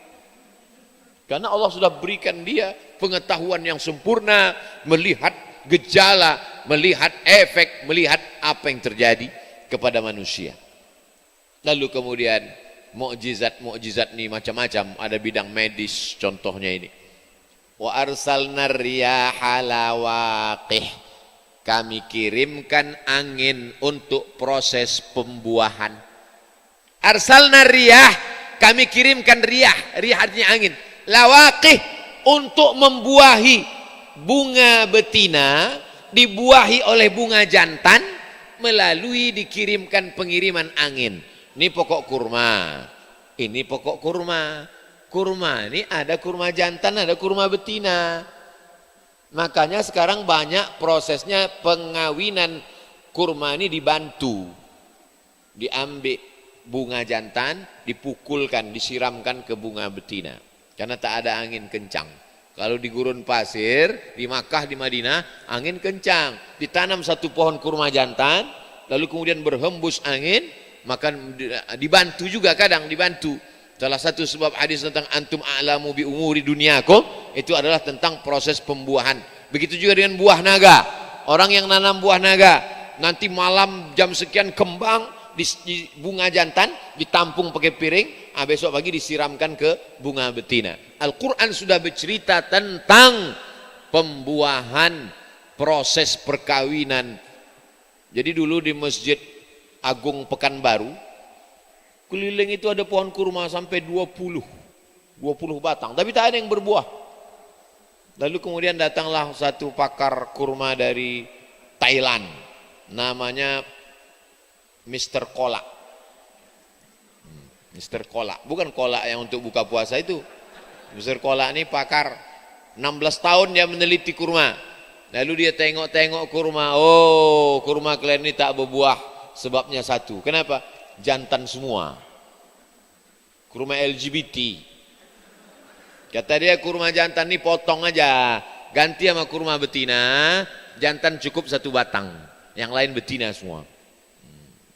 Karena Allah sudah berikan dia pengetahuan yang sempurna, melihat gejala, melihat efek, melihat apa yang terjadi kepada manusia. Lalu kemudian mukjizat-mukjizat ini macam-macam, ada bidang medis contohnya ini. Wa arsalna riyaha lawaqih, kami kirimkan angin untuk proses pembuahan. Arsalna riyah, kami kirimkan riyah, riyah artinya angin. Lawaqih, untuk membuahi bunga betina, dibuahi oleh bunga jantan melalui dikirimkan pengiriman angin. Ini pokok kurma, ini pokok kurma. Kurma ini ada kurma jantan, ada kurma betina. Makanya sekarang banyak prosesnya pengawinan kurma ini dibantu. Diambil bunga jantan, dipukulkan, disiramkan ke bunga betina. Karena tak ada angin kencang. Kalau di gurun pasir, di Makkah, di Madinah, angin kencang. Ditanam satu pohon kurma jantan, lalu kemudian berhembus angin, maka dibantu juga kadang, dibantu. Salah satu sebab hadis tentang antum a'lamu bi umuri dunyakum itu adalah tentang proses pembuahan. Begitu juga dengan buah naga. Orang yang nanam buah naga, nanti malam jam sekian kembang di bunga jantan, ditampung pakai piring, besok pagi disiramkan ke bunga betina. Al-Quran sudah bercerita tentang pembuahan, proses perkawinan. Jadi dulu di Masjid Agung Pekanbaru, keliling itu ada pohon kurma sampai 20 batang, tapi tak ada yang berbuah. Lalu kemudian datanglah satu pakar kurma dari Thailand, namanya Mr. Kolak. Mr. Kolak, bukan kolak yang untuk buka puasa itu. Mr. Kolak ini pakar, 16 tahun dia meneliti kurma. Lalu dia tengok-tengok kurma, oh kurma kalian ini tak berbuah, sebabnya satu. Kenapa? Jantan semua. Kurma LGBT. Kata dia kurma jantan ini potong aja, ganti sama kurma betina, jantan cukup 1 batang, yang lain betina semua.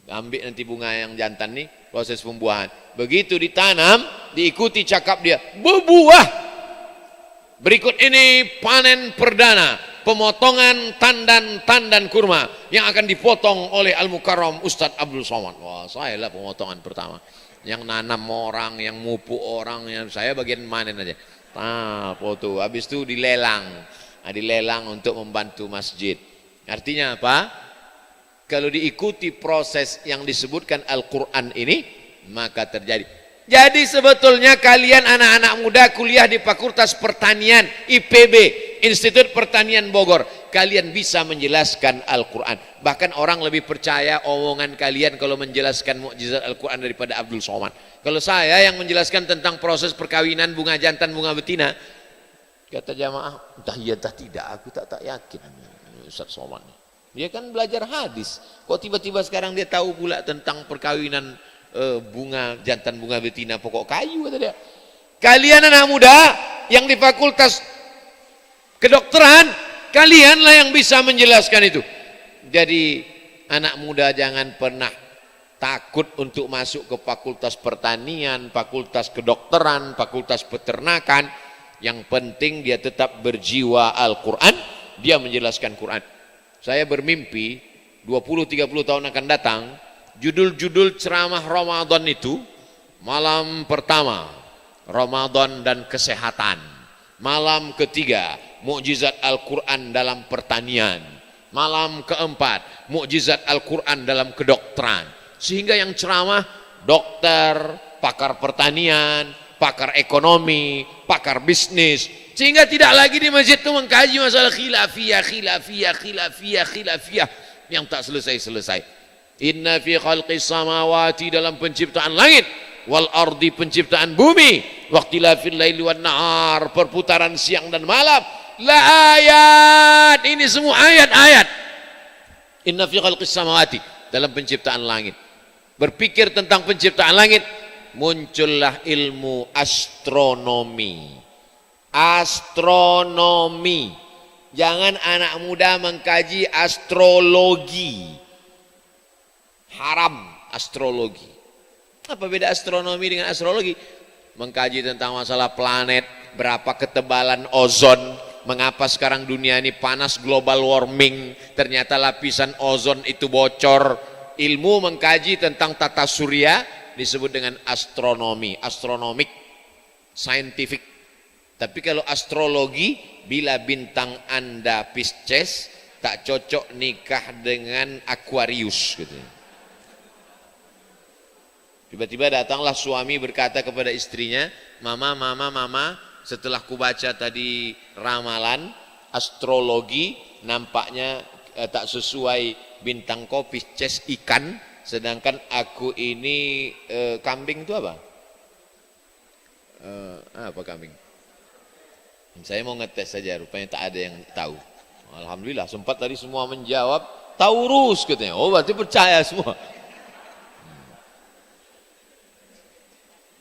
Ambil nanti bunga yang jantan nih, proses pembuahan. Begitu ditanam, diikuti cakap dia, berbuah. Berikut ini panen perdana, pemotongan tandan kurma yang akan dipotong oleh Al-Mukarram Ustadz Abdul Somad. Wah, saya lah pemotongan pertama. Yang nanam orang, yang mupuk orang, yang saya bagian manen aja. Foto. Habis itu dilelang. Dilelang untuk membantu masjid. Artinya apa? Kalau diikuti proses yang disebutkan Al-Quran ini, maka terjadi. Jadi sebetulnya kalian anak-anak muda kuliah di Fakultas Pertanian IPB, Institut Pertanian Bogor, kalian bisa menjelaskan Al-Quran. Bahkan orang lebih percaya omongan kalian kalau menjelaskan mukjizat Al-Quran daripada Abdul Somad. Kalau saya yang menjelaskan tentang proses perkawinan bunga jantan bunga betina, Kata jamaah, entah iya entah tidak, aku tak yakin Ustaz Somad. Dia kan belajar hadis. Kok tiba-tiba sekarang dia tahu pula tentang perkawinan bunga, jantan bunga betina pokok kayu, kata dia. Kalian anak muda yang di fakultas kedokteran, kalianlah yang bisa menjelaskan itu. Jadi anak muda jangan pernah takut untuk masuk ke fakultas pertanian, fakultas kedokteran, fakultas peternakan. Yang penting dia tetap berjiwa Al-Quran, dia menjelaskan Quran. Saya bermimpi 20-30 tahun akan datang, judul-judul ceramah Ramadan itu, malam pertama, Ramadan dan kesehatan. Malam ketiga, mukjizat Al-Quran dalam pertanian. Malam keempat, mukjizat Al-Quran dalam kedokteran. Sehingga yang ceramah, dokter, pakar pertanian, pakar ekonomi, pakar bisnis, sehingga tidak lagi di masjid itu mengkaji masalah khilafiyah yang tak selesai-selesai. Inna fi khalqis samawati, dalam penciptaan langit, wal ardi, penciptaan bumi, waqtilafil laili wan nahar, perputaran siang dan malam, la ayat, ini semua ayat-ayat. Inna fi khalqis samawati, dalam penciptaan langit. Berpikir tentang penciptaan langit, muncullah ilmu astronomi. Astronomi. Jangan anak muda mengkaji astrologi. Haram astrologi. Apa beda astronomi dengan astrologi? Mengkaji tentang masalah planet, berapa ketebalan ozon, mengapa sekarang dunia ini panas, global warming, ternyata lapisan ozon itu bocor. Ilmu mengkaji tentang tata surya disebut dengan astronomi, astronomik, scientific. Tapi kalau astrologi, bila bintang Anda Pisces, tak cocok nikah dengan Aquarius gitu. Tiba-tiba datanglah suami berkata kepada istrinya, mama, setelah kubaca tadi ramalan astrologi, nampaknya tak sesuai, bintang kau Pisces ikan, sedangkan aku ini kambing itu apa? Apa kambing? Saya mau ngetes saja, rupanya tak ada yang tahu. Alhamdulillah, sempat tadi semua menjawab Taurus katanya. Oh, berarti percaya semua.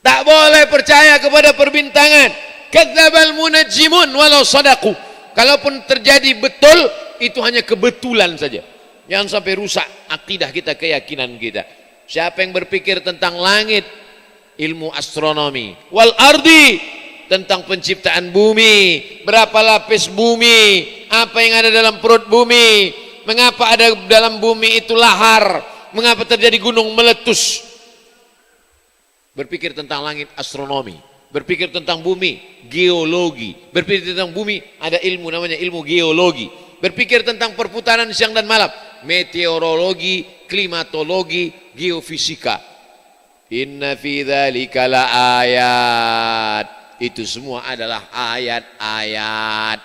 Tak boleh percaya kepada perbintangan. Kadzdzabal munajjimun walau sadaqu. Kalaupun terjadi betul, itu hanya kebetulan saja. Jangan sampai rusak akidah kita, keyakinan kita. Siapa yang berpikir tentang langit, ilmu astronomi, wal ardi, tentang penciptaan bumi, berapa lapis bumi, apa yang ada dalam perut bumi, mengapa ada dalam bumi itu lahar, mengapa terjadi gunung meletus. Berpikir tentang langit, astronomi. Berpikir tentang bumi, geologi. Berpikir tentang bumi, ada ilmu namanya ilmu geologi. Berpikir tentang perputaran siang dan malam, meteorologi, klimatologi, geofisika. Inna fi dzalika la ayat. Itu semua adalah ayat-ayat.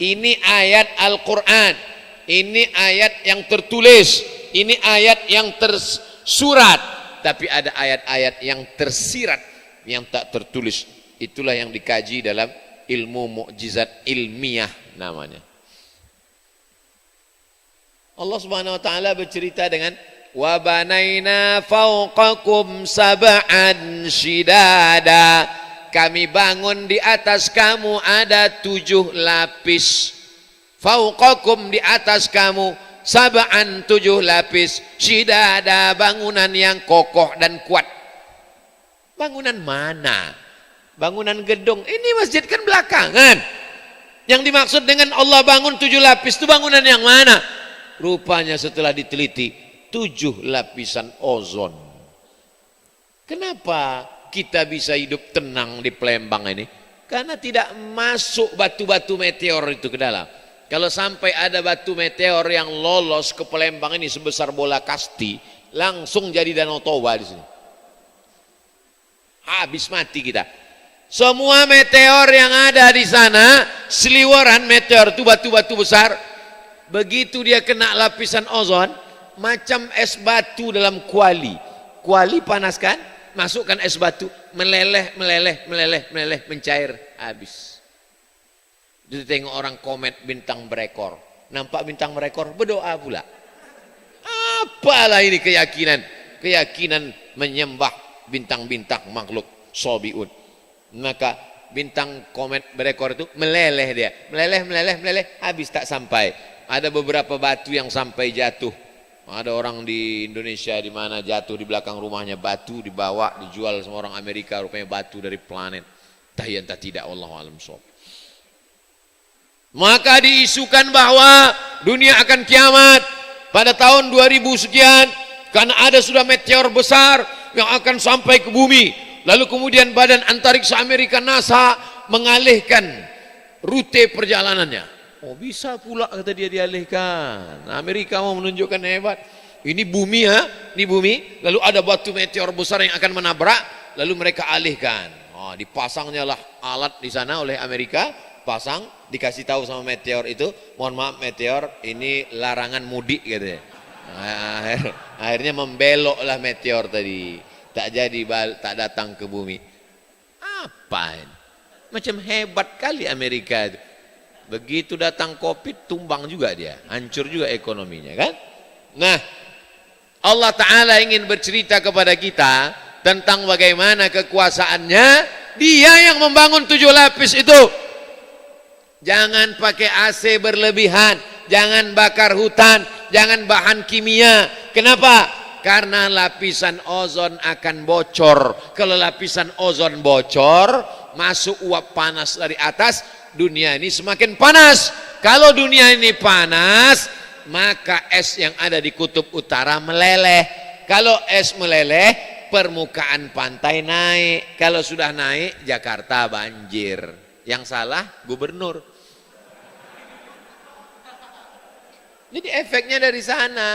Ini ayat Al-Quran. Ini ayat yang tertulis. Ini ayat yang tersurat. Tapi ada ayat-ayat yang tersirat, yang tak tertulis. Itulah yang dikaji dalam ilmu mukjizat ilmiah namanya. Allah Subhanahu wa taala bercerita dengan wa banaina fawqakum sab'an shidada. Kami bangun di atas kamu ada 7 lapis. Fauqakum, di atas kamu, sab'an, 7 lapis. Shidada, bangunan yang kokoh dan kuat. Bangunan mana? Bangunan gedung. Ini masjid kan belakangan. Yang dimaksud dengan Allah bangun 7 lapis itu bangunan yang mana? Rupanya setelah diteliti 7 lapisan ozon. Kenapa kita bisa hidup tenang di Palembang ini? Karena tidak masuk batu-batu meteor itu ke dalam. Kalau sampai ada batu meteor yang lolos ke Palembang ini sebesar bola kasti, langsung jadi Danau Toba di sini. Habis mati kita. Semua meteor yang ada di sana, seliweran meteor itu batu-batu besar, begitu dia kena lapisan ozon, macam es batu dalam kuali. Kuali panas kan? Masukkan es batu, meleleh, mencair, habis. Jadi tengok orang komet bintang berekor. Nampak bintang berekor, berdoa pula. Apalah ini keyakinan? Keyakinan menyembah bintang-bintang makhluk sobiun. Maka bintang komet berekor itu meleleh dia. Meleleh, habis tak sampai. Ada beberapa batu yang sampai jatuh. Ada orang di Indonesia di mana jatuh di belakang rumahnya batu dibawa dijual sama orang Amerika, rupanya batu dari planet. Tahyanta tidak, wallahu alam shawab. Maka diisukan bahwa dunia akan kiamat pada tahun 2000 sekian karena ada sudah meteor besar yang akan sampai ke bumi. Lalu kemudian Badan Antariksa Amerika NASA mengalihkan rute perjalanannya. Oh, bisa pula kata dia dialihkan. Amerika mau menunjukkan hebat. Ini bumi ya, ini bumi. Lalu ada batu meteor besar yang akan menabrak, lalu mereka alihkan. Oh, dipasangnya lah alat di sana oleh Amerika, pasang, dikasih tahu sama meteor itu, mohon maaf meteor, ini larangan mudik gitu ya. Akhirnya membeloklah meteor tadi, tak jadi tak datang ke bumi. Apa ini? Macam hebat kali Amerika itu. Begitu datang Covid, tumbang juga dia, hancur juga ekonominya kan. Nah, Allah Ta'ala ingin bercerita kepada kita tentang bagaimana kekuasaannya. Dia yang membangun 7 lapis itu. Jangan pakai AC berlebihan, jangan bakar hutan, jangan bahan kimia. Kenapa? Karena lapisan ozon akan bocor. Kalau lapisan ozon bocor, masuk uap panas dari atas, dunia ini semakin panas. Kalau dunia ini panas, maka es yang ada di kutub utara meleleh. Kalau es meleleh, permukaan pantai naik. Kalau sudah naik, Jakarta banjir. Yang salah gubernur. Jadi efeknya dari sana.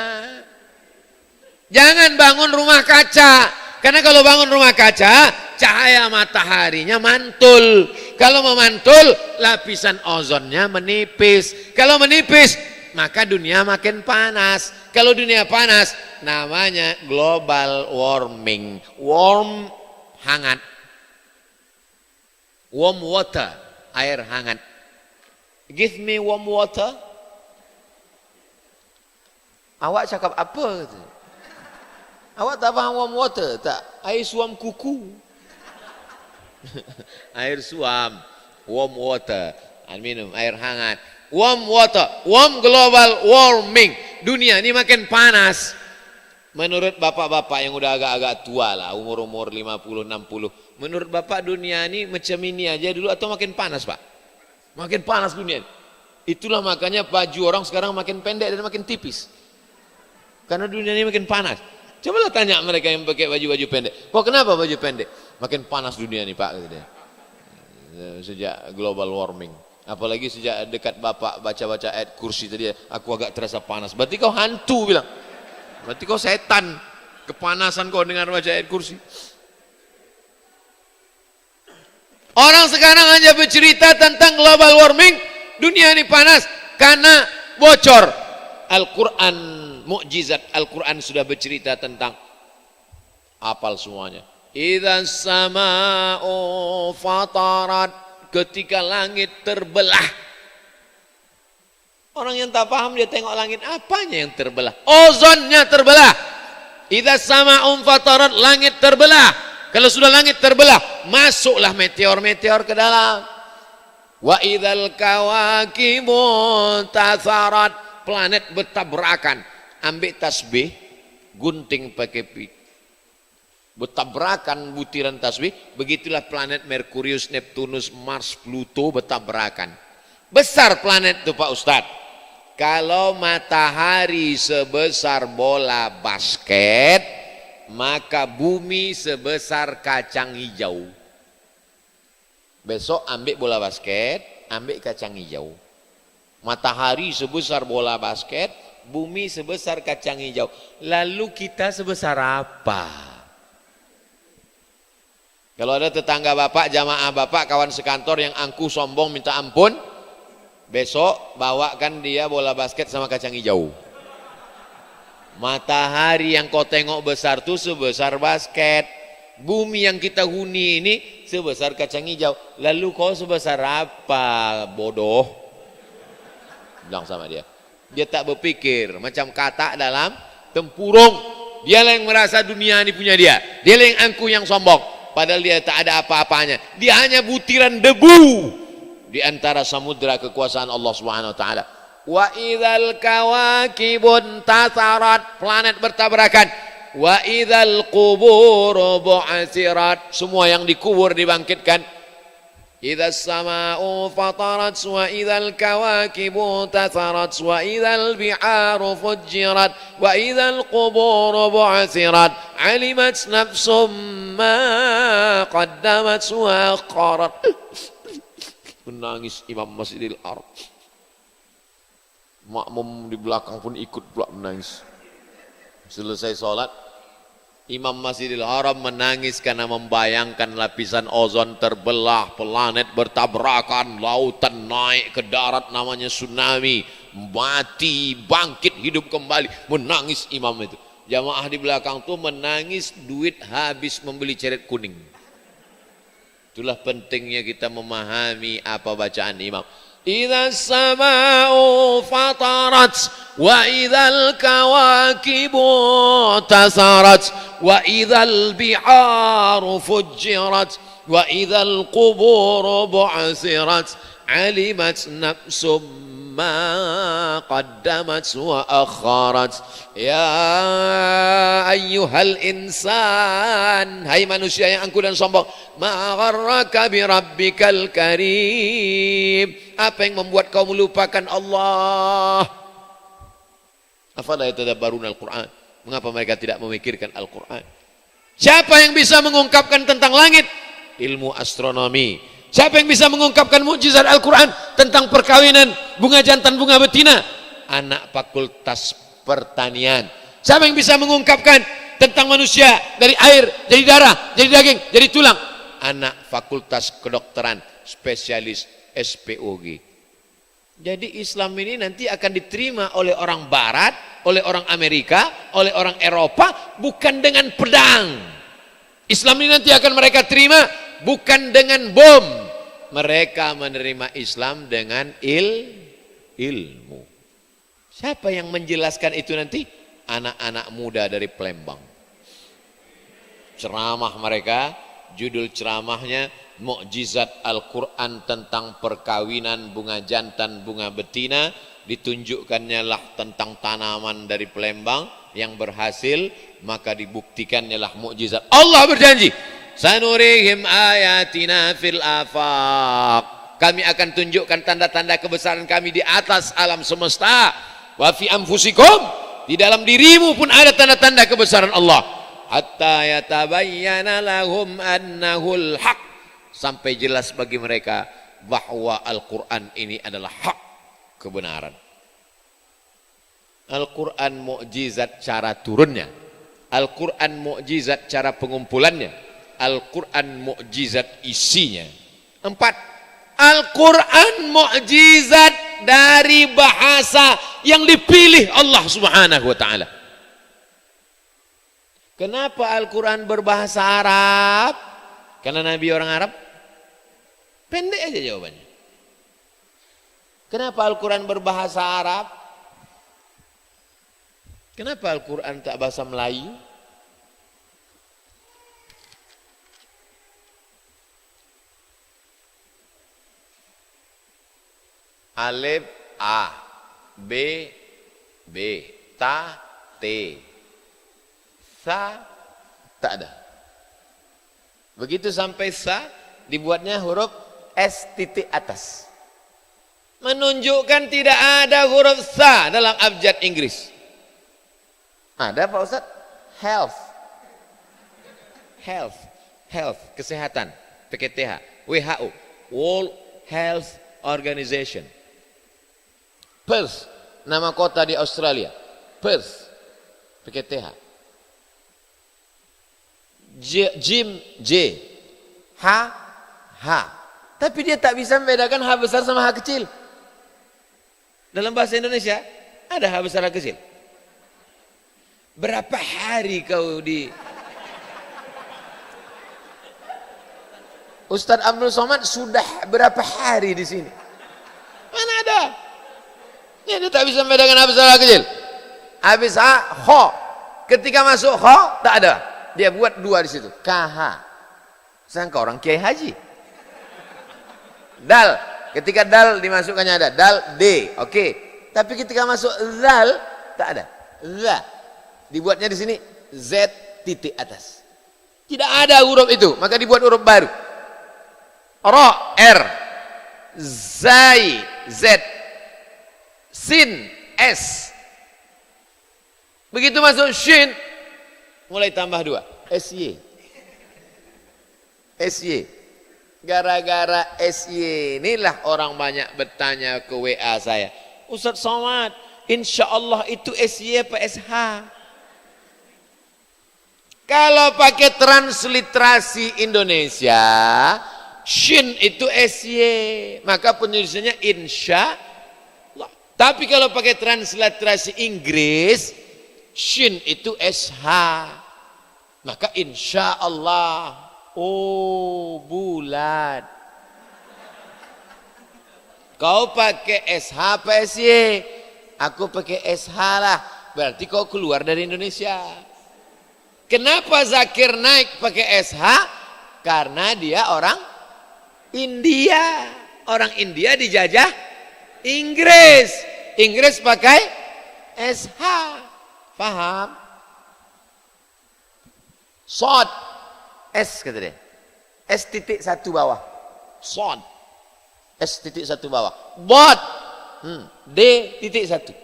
Jangan bangun rumah kaca. Karena kalau bangun rumah kaca, cahaya mataharinya mantul. Kalau memantul, lapisan ozonnya menipis. Kalau menipis, maka dunia makin panas. Kalau dunia panas, namanya global warming. Warm, hangat. Warm water, air hangat. Give me warm water. Awak cakap apa? Awak tak faham warm water? Tak, air suam kuku. Air suam, warm water. Minum air hangat. Warm water, warm global warming. Dunia ini makin panas. Menurut bapak-bapak yang udah agak-agak tua lah, umur-umur 50, 60. Menurut bapak dunia ini macam ini aja dulu atau makin panas pak? Makin panas dunia ini. Itulah makanya baju orang sekarang makin pendek dan makin tipis. Karena dunia ini makin panas. Cobalah tanya mereka yang pakai baju-baju pendek. Kok kenapa baju pendek? Makin panas dunia ini pak. Gitu dia. Sejak global warming. Apalagi sejak dekat bapak baca-baca ayat kursi tadi. Aku agak terasa panas. Berarti kau hantu bilang. Berarti kau setan. Kepanasan kau dengar baca ayat kursi. Orang sekarang hanya bercerita tentang global warming. Dunia ini panas. Karena bocor. Al-Quran, mukjizat Al-Quran sudah bercerita tentang. Hafal semuanya. Idza sama'u fatarat. Ketika langit terbelah. Orang yang tak paham dia tengok langit, apanya yang terbelah? Ozonnya terbelah. Idza sama'un fatarat, langit terbelah. Kalau sudah langit terbelah, masuklah meteor-meteor ke dalam. Wa idzal kawakibu tatharat, planet bertabrakan. Ambil tasbih, gunting pakai bertabrakan butiran tasbih. Begitulah planet Merkurius, Neptunus, Mars, Pluto bertabrakan. Besar planet itu Pak Ustadz. Kalau matahari sebesar bola basket, maka bumi sebesar kacang hijau. Besok ambil bola basket, ambil kacang hijau. Matahari sebesar bola basket, bumi sebesar kacang hijau. Lalu kita sebesar apa? Kalau ada tetangga bapak, jamaah bapak, kawan sekantor yang angkuh sombong minta ampun, besok bawakan dia bola basket sama kacang hijau. Matahari yang kau tengok besar tuh sebesar basket. Bumi yang kita huni ini sebesar kacang hijau. Lalu kau sebesar apa, bodoh? Bilang sama dia. Dia tak berpikir, macam katak dalam tempurung. Dia yang merasa dunia ini punya dia. Dia yang angku yang sombong. Padahal dia tak ada apa-apanya. Dia hanya butiran debu di antara samudra kekuasaan Allah Subhanahu wa taala. Wa idzal kawakibun tasarat, planet bertabrakan. Wa idzal qubur bu'asirat, semua yang dikubur dibangkitkan. Idzas sama'u fatarat wa idzal kawakibu tasarat wa idzal bi'aru fujjirat wa idzal qubur bu'asirat alimat nafsum ma qaddamat wa akharat. Menangis Imam Masjidil Haram. Makmum di belakang pun ikut pula menangis. Selesai sholat, Imam Masjidil Haram menangis karena membayangkan lapisan ozon terbelah, planet bertabrakan, lautan naik ke darat namanya tsunami, mati, bangkit, hidup kembali. Menangis imam itu. Jamaah di belakang tuh menangis, duit habis membeli ceret kuning. Itulah pentingnya kita memahami apa bacaan imam. Idzas sama'u fatarat wa idzal kawakibu tasarat wa idzal bi'aru fujjirat wa idzal qubur bu'asirat alimat nafsum ma qaddamat wa akharat. Ya ayyuhal insan, hai manusia yang angkuh dan sombong, ma gharraka bi rabbikal karim, apa yang membuat kau melupakan Allah? Afala yatadabbaruna al-Quran, mengapa mereka tidak memikirkan Al-Quran? Siapa yang bisa mengungkapkan tentang langit? Ilmu astronomi. Siapa yang bisa mengungkapkan mukjizat Al-Quran tentang perkawinan bunga jantan bunga betina? Anak fakultas pertanian. Siapa yang bisa mengungkapkan tentang manusia dari air, jadi darah, jadi daging, jadi tulang? Anak fakultas kedokteran, spesialis SPOG. Jadi Islam ini nanti akan diterima oleh orang Barat, oleh orang Amerika, oleh orang Eropa, bukan dengan pedang. Islam ini nanti akan mereka terima bukan dengan bom. Mereka menerima Islam dengan ilmu. Siapa yang menjelaskan itu nanti? Anak-anak muda dari Palembang. Ceramah mereka, judul ceramahnya Mukjizat Al-Quran tentang perkawinan bunga jantan bunga betina. Ditunjukkannya lah tentang tanaman dari Palembang yang berhasil, maka dibuktikannya lah mukjizat. Allah berjanji, sanurihim ayatina fil afaq, kami akan tunjukkan tanda-tanda kebesaran kami di atas alam semesta. Wa fi anfusikum, di dalam dirimu pun ada tanda-tanda kebesaran Allah. Hatta yatabayyana lahum annahul haq, sampai jelas bagi mereka bahwa Al-Quran ini adalah hak, kebenaran. Al-Quran mukjizat cara turunnya, Al-Quran mukjizat cara pengumpulannya, Al-Quran mukjizat isinya. 4. Al-Quran mukjizat dari bahasa yang dipilih Allah Subhanahu wa taala. Kenapa Al-Quran berbahasa Arab? Karena Nabi orang Arab? Pendek aja jawabannya. Kenapa Al-Quran berbahasa Arab? Kenapa Al-Quran tak bahasa Melayu? Alif A, B, B, Ta, T, Sa, tak ada. Begitu sampai Sa, dibuatnya huruf S titik atas. Menunjukkan tidak ada huruf Sa dalam abjad Inggris. Ada Pak Ustaz? Health. Health. Health, kesehatan. PKTH. WHO. World Health Organization. Perth, nama kota di Australia. Perth. PKTH. Jim, J. H, H. Tapi dia tak bisa membedakan H besar sama H kecil. Dalam bahasa Indonesia, ada H besar H kecil. Berapa hari kau di Ustadz Abdul Somad sudah berapa hari di sini? Mana ada? Dia tak bisa membedakan habis salah kecil. Habis ha, kho. Ketika masuk kho, tak ada. Dia buat dua di situ. KH. Sangka orang Kiai Haji. Dal. Ketika dal dimasukkannya ada. Dal, D. Oke. Tapi ketika masuk zal, tak ada. Za. Dibuatnya di sini Z titik atas. Tidak ada huruf itu. Maka dibuat huruf baru. Ra, R. Zai, Z. Sin, S. Begitu masuk shin, mulai tambah dua. SY. SY. Gara-gara SY inilah orang banyak bertanya ke WA saya. Ustaz Somad, insya Allah itu SY apa SH? Kalau pakai transliterasi Indonesia, shin itu SY, maka penulisannya insya Allah. Tapi kalau pakai transliterasi Inggris, shin itu SH, maka insya Allah. Oh, bulat. Kau pakai SH apa SY? Aku pakai SH lah. Berarti kau keluar dari Indonesia. Kenapa Zakir naik pakai SH? Karena dia orang India. Orang India dijajah Inggris. Inggris pakai SH. Paham? Sod. S kata dia. S titik satu bawah. Sod. S titik satu bawah. Bot. D titik satu.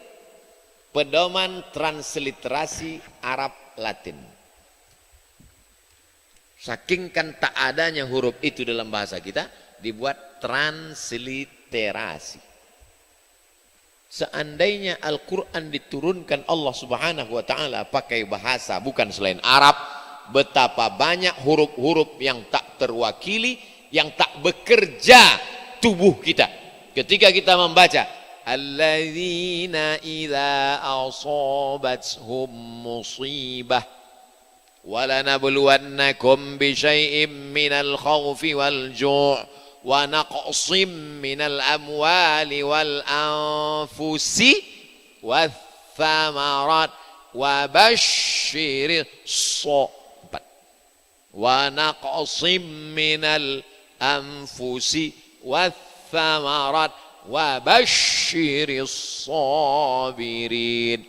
Pedoman transliterasi Arab Latin. Saking kan tak adanya huruf itu dalam bahasa kita, dibuat transliterasi. Seandainya Al-Quran diturunkan Allah Subhanahu wa ta'ala pakai bahasa bukan selain Arab, betapa banyak huruf-huruf yang tak terwakili, yang tak bekerja tubuh kita. Ketika kita membaca alladzina idza asabathum musibah walanabluwannakum bisyai'im minal khawfi wal ju' wa naqsim minal amwali wal anfusi wath thamarat wa basyiris wa naqsim minal anfusi wath thamarat wa basyiris sabirin.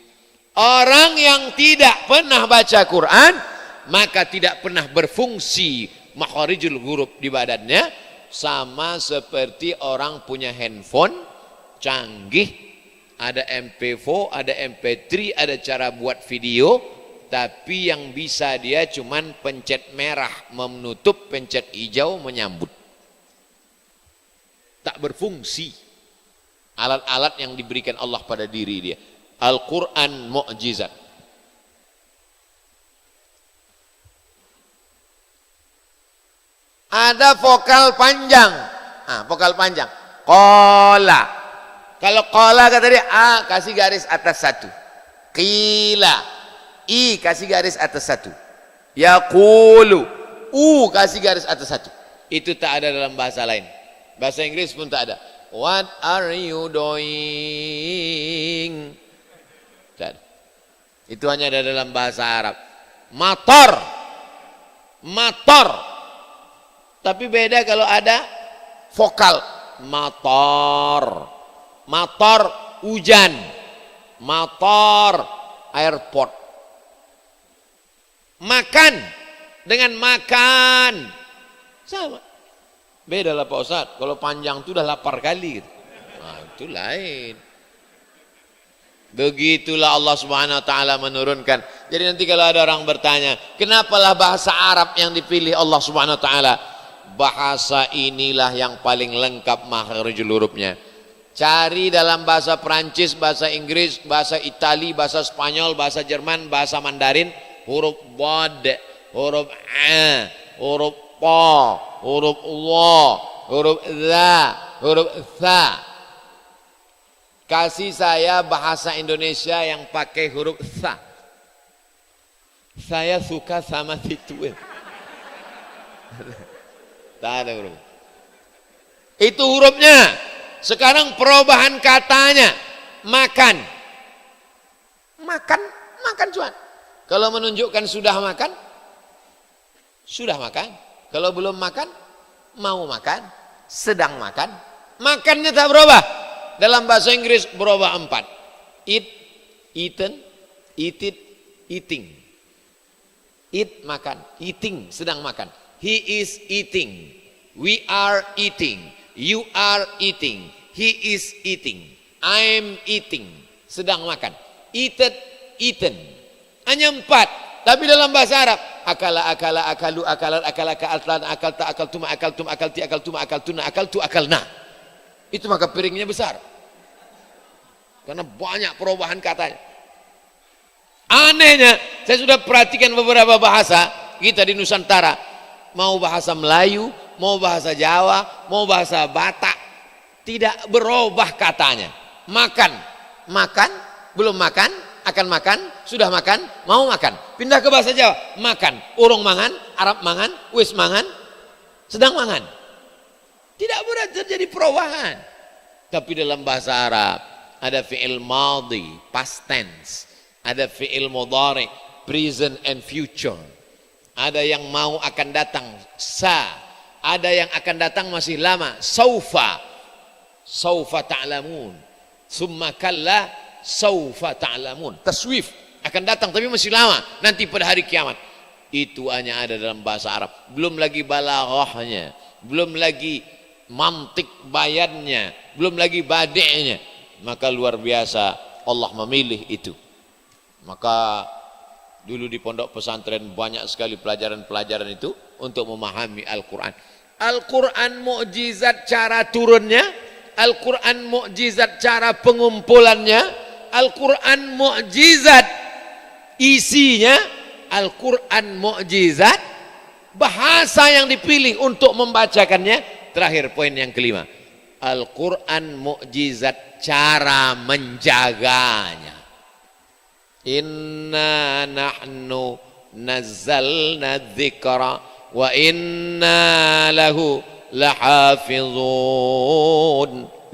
Orang yang tidak pernah baca Quran maka tidak pernah berfungsi makharijul huruf di badannya, sama seperti orang punya handphone canggih, ada MP4, ada MP3, ada cara buat video, tapi yang bisa dia cuman pencet merah menutup, pencet hijau menyambut. Tak berfungsi alat-alat yang diberikan Allah pada diri dia. Al-Quran mukjizat. Ada vokal panjang. Vokal panjang. Qala. Kalau qala kata dia A kasih garis atas satu. Qila. I kasih garis atas satu. Yaqulu. U kasih garis atas satu. Itu tak ada dalam bahasa lain. Bahasa Inggris pun tak ada. What are you doing? Tak ada. Itu hanya ada dalam bahasa Arab. Mator. Mator. Tapi beda kalau ada vokal. Motor. Motor hujan. Motor airport. Makan dengan makan sama. Beda lah Pak Ustadz. Kalau panjang itu udah lapar kali. Nah, itu lain. Begitulah Allah Subhanahu wa taala menurunkan. Jadi nanti kalau ada orang bertanya, kenapalah bahasa Arab yang dipilih Allah Subhanahu wa taala? Bahasa inilah yang paling lengkap makharijul hurufnya. Cari dalam bahasa Perancis, bahasa Inggris, bahasa Itali, bahasa Spanyol, bahasa Jerman, bahasa Mandarin, huruf bod, huruf a, huruf po, huruf wa, huruf za, huruf tha. Kasih saya bahasa Indonesia yang pakai huruf tha. Saya suka sama situ. Tak ada huruf. Itu hurufnya. Sekarang perubahan katanya. Makan. Makan, makan cuan. Kalau menunjukkan sudah makan, sudah makan. Kalau belum makan, mau makan, sedang makan. Makannya tak berubah. Dalam bahasa Inggris berubah 4. Eat, eaten, eat it, eating. Eat, makan. Eating, sedang makan. He is eating. We are eating. You are eating. He is eating. I'm eating. Sedang makan. Eated, eaten. Hanya 4. Tapi dalam bahasa Arab, akala, akala, akalu, akalan, akala, akal, akal, ta, akal, tuma, akal, tum, akal, ti, akal, tuma, akal, tuna, akal, tu, akal, nah. Itu maka piringnya besar. Karena banyak perubahan katanya. Anehnya, saya sudah perhatikan beberapa bahasa kita di Nusantara. Mau bahasa Melayu, mau bahasa Jawa, mau bahasa Batak. Tidak berubah katanya. Makan, makan, belum makan, akan makan, sudah makan, mau makan. Pindah ke bahasa Jawa, makan, urung mangan, Arab mangan, wis mangan, sedang mangan. Tidak berat terjadi perubahan. Tapi dalam bahasa Arab ada fi'il madhi, past tense. Ada fi'il mudhari, present and future. Ada yang mau akan datang, sa. Ada yang akan datang masih lama, saufa. Saufa ta'lamun. Summa kalla saufa ta'lamun. Taswif, akan datang tapi masih lama, nanti pada hari kiamat. Itu hanya ada dalam bahasa Arab. Belum lagi balaghahnya, belum lagi mantik bayannya, belum lagi badi'nya. Maka luar biasa Allah memilih itu. Maka dulu di pondok pesantren banyak sekali pelajaran-pelajaran itu untuk memahami Al-Quran. Al-Quran mukjizat cara turunnya, Al-Quran mukjizat cara pengumpulannya, Al-Quran mukjizat isinya, Al-Quran mukjizat bahasa yang dipilih untuk membacakannya. Terakhir poin yang kelima, Al-Quran mukjizat cara menjaganya. Inna nahnu nazzalna dzikra wa inna lahu lahafizun.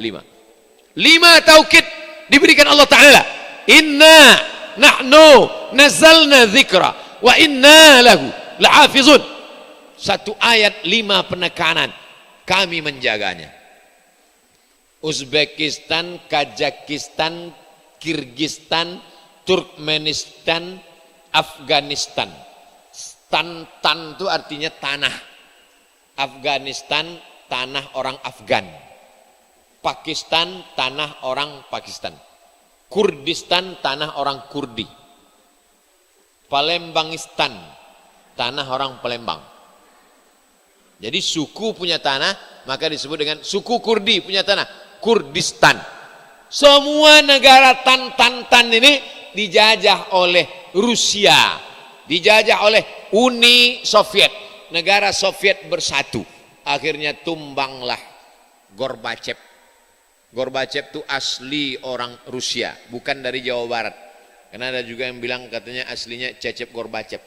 5 taukid diberikan Allah Ta'ala. Inna nahnu nazzalna dzikra wa inna lahu lahafizun. 1 ayat 5 penekanan. Kami menjaganya. Uzbekistan, Kazakhstan, Kirgistan, Turkmenistan, Afghanistan. Tan itu artinya tanah. Afghanistan, tanah orang Afgan. Pakistan, tanah orang Pakistan. Kurdistan, tanah orang Kurdi. Palembangistan, tanah orang Palembang. Jadi suku punya tanah, maka disebut dengan suku Kurdi punya tanah, Kurdistan. Semua negara tan ini dijajah oleh Rusia, dijajah oleh Uni Soviet. Negara Soviet bersatu. Akhirnya tumbanglah Gorbachev. Gorbachev itu asli orang Rusia, bukan dari Jawa Barat. Karena ada juga yang bilang katanya aslinya Cecep Gorbachev.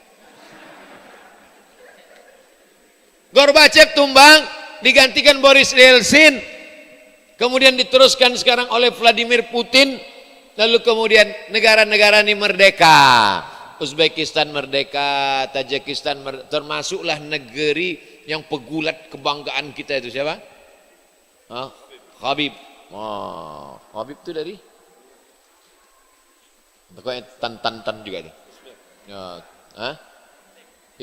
Gorbachev tumbang, digantikan Boris Yeltsin, kemudian diteruskan sekarang oleh Vladimir Putin, lalu kemudian negara-negara ini merdeka. Uzbekistan merdeka, Tajikistan merdeka, termasuklah negeri yang pegulat kebanggaan kita itu siapa? Habib. Habib itu dari? Pokoknya tan juga nih.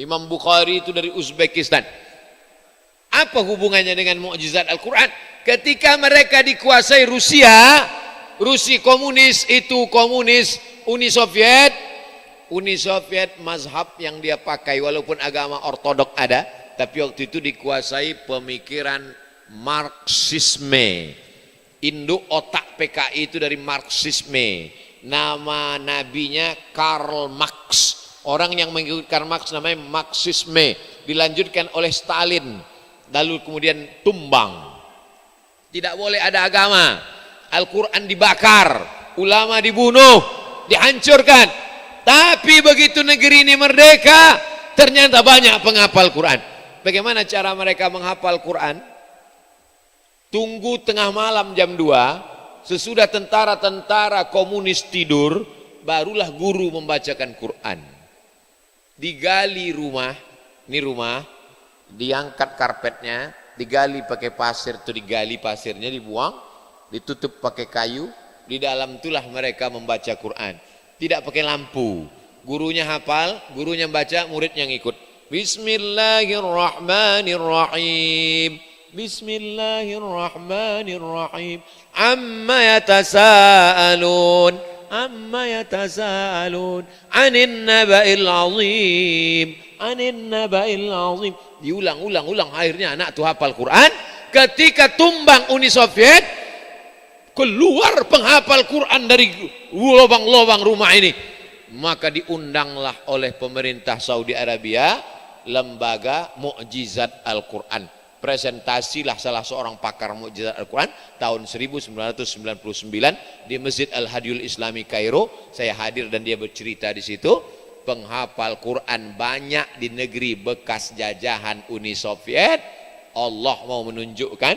Imam Bukhari itu dari Uzbekistan. Apa hubungannya dengan mukjizat Al-Quran? Ketika mereka dikuasai Rusia komunis, itu komunis, Uni Soviet mazhab yang dia pakai walaupun agama ortodok ada, tapi waktu itu dikuasai pemikiran Marxisme. Induk otak PKI itu dari Marxisme. Nama nabinya Karl Marx. Orang yang mengikuti Karl Marx namanya Marxisme. Dilanjutkan oleh Stalin. Lalu kemudian tumbang. Tidak boleh ada agama. Al-Quran dibakar, ulama dibunuh, dihancurkan. Tapi begitu negeri ini merdeka, ternyata banyak penghafal Quran. Bagaimana cara mereka menghafal Quran? Tunggu tengah malam jam 2, sesudah tentara-tentara komunis tidur, barulah guru membacakan Quran. Digali rumah, ini rumah, diangkat karpetnya, digali pakai pasir, itu digali pasirnya, dibuang, ditutup pakai kayu, di dalam itulah mereka membaca Quran. Tidak pakai lampu. Gurunya hafal, gurunya baca, muridnya ngikut. Bismillahirrahmanirrahim. Bismillahirrahmanirrahim. Amma yatasaalun. Amma yatasaalun. Anin naba'il azim. Anin naba'il azim. Diulang-ulang-ulang, akhirnya anak itu hafal Quran. Ketika tumbang Uni Soviet, keluar penghafal Quran dari lubang-lubang rumah ini. Maka diundanglah oleh pemerintah Saudi Arabia lembaga Mukjizat Al-Quran. Presentasilah salah seorang pakar Mukjizat Al-Quran tahun 1999 di Masjid Al-Hadiyul Islami Kairo. Saya hadir dan dia bercerita di situ. Penghafal Quran banyak di negeri bekas jajahan Uni Soviet. Allah mau menunjukkan,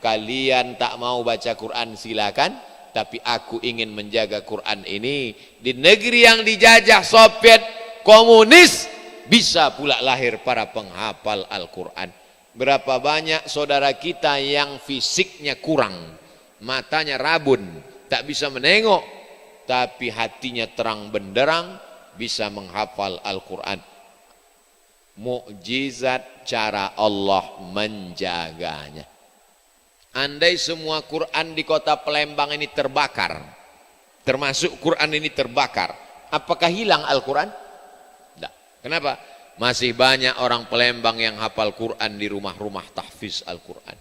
kalian tak mau baca Quran silakan, tapi aku ingin menjaga Quran ini di negeri yang dijajah Soviet komunis, bisa pula lahir para penghafal Al-Quran. Berapa banyak saudara kita yang fisiknya kurang, matanya rabun, tak bisa menengok, tapi hatinya terang benderang, bisa menghafal Al-Quran. Mukjizat cara Allah menjaganya. Andai semua Quran di kota Palembang ini terbakar, termasuk Quran ini terbakar, apakah hilang Al-Quran? Tidak. Kenapa? Masih banyak orang Palembang yang hafal Quran di rumah-rumah tahfiz Al-Quran.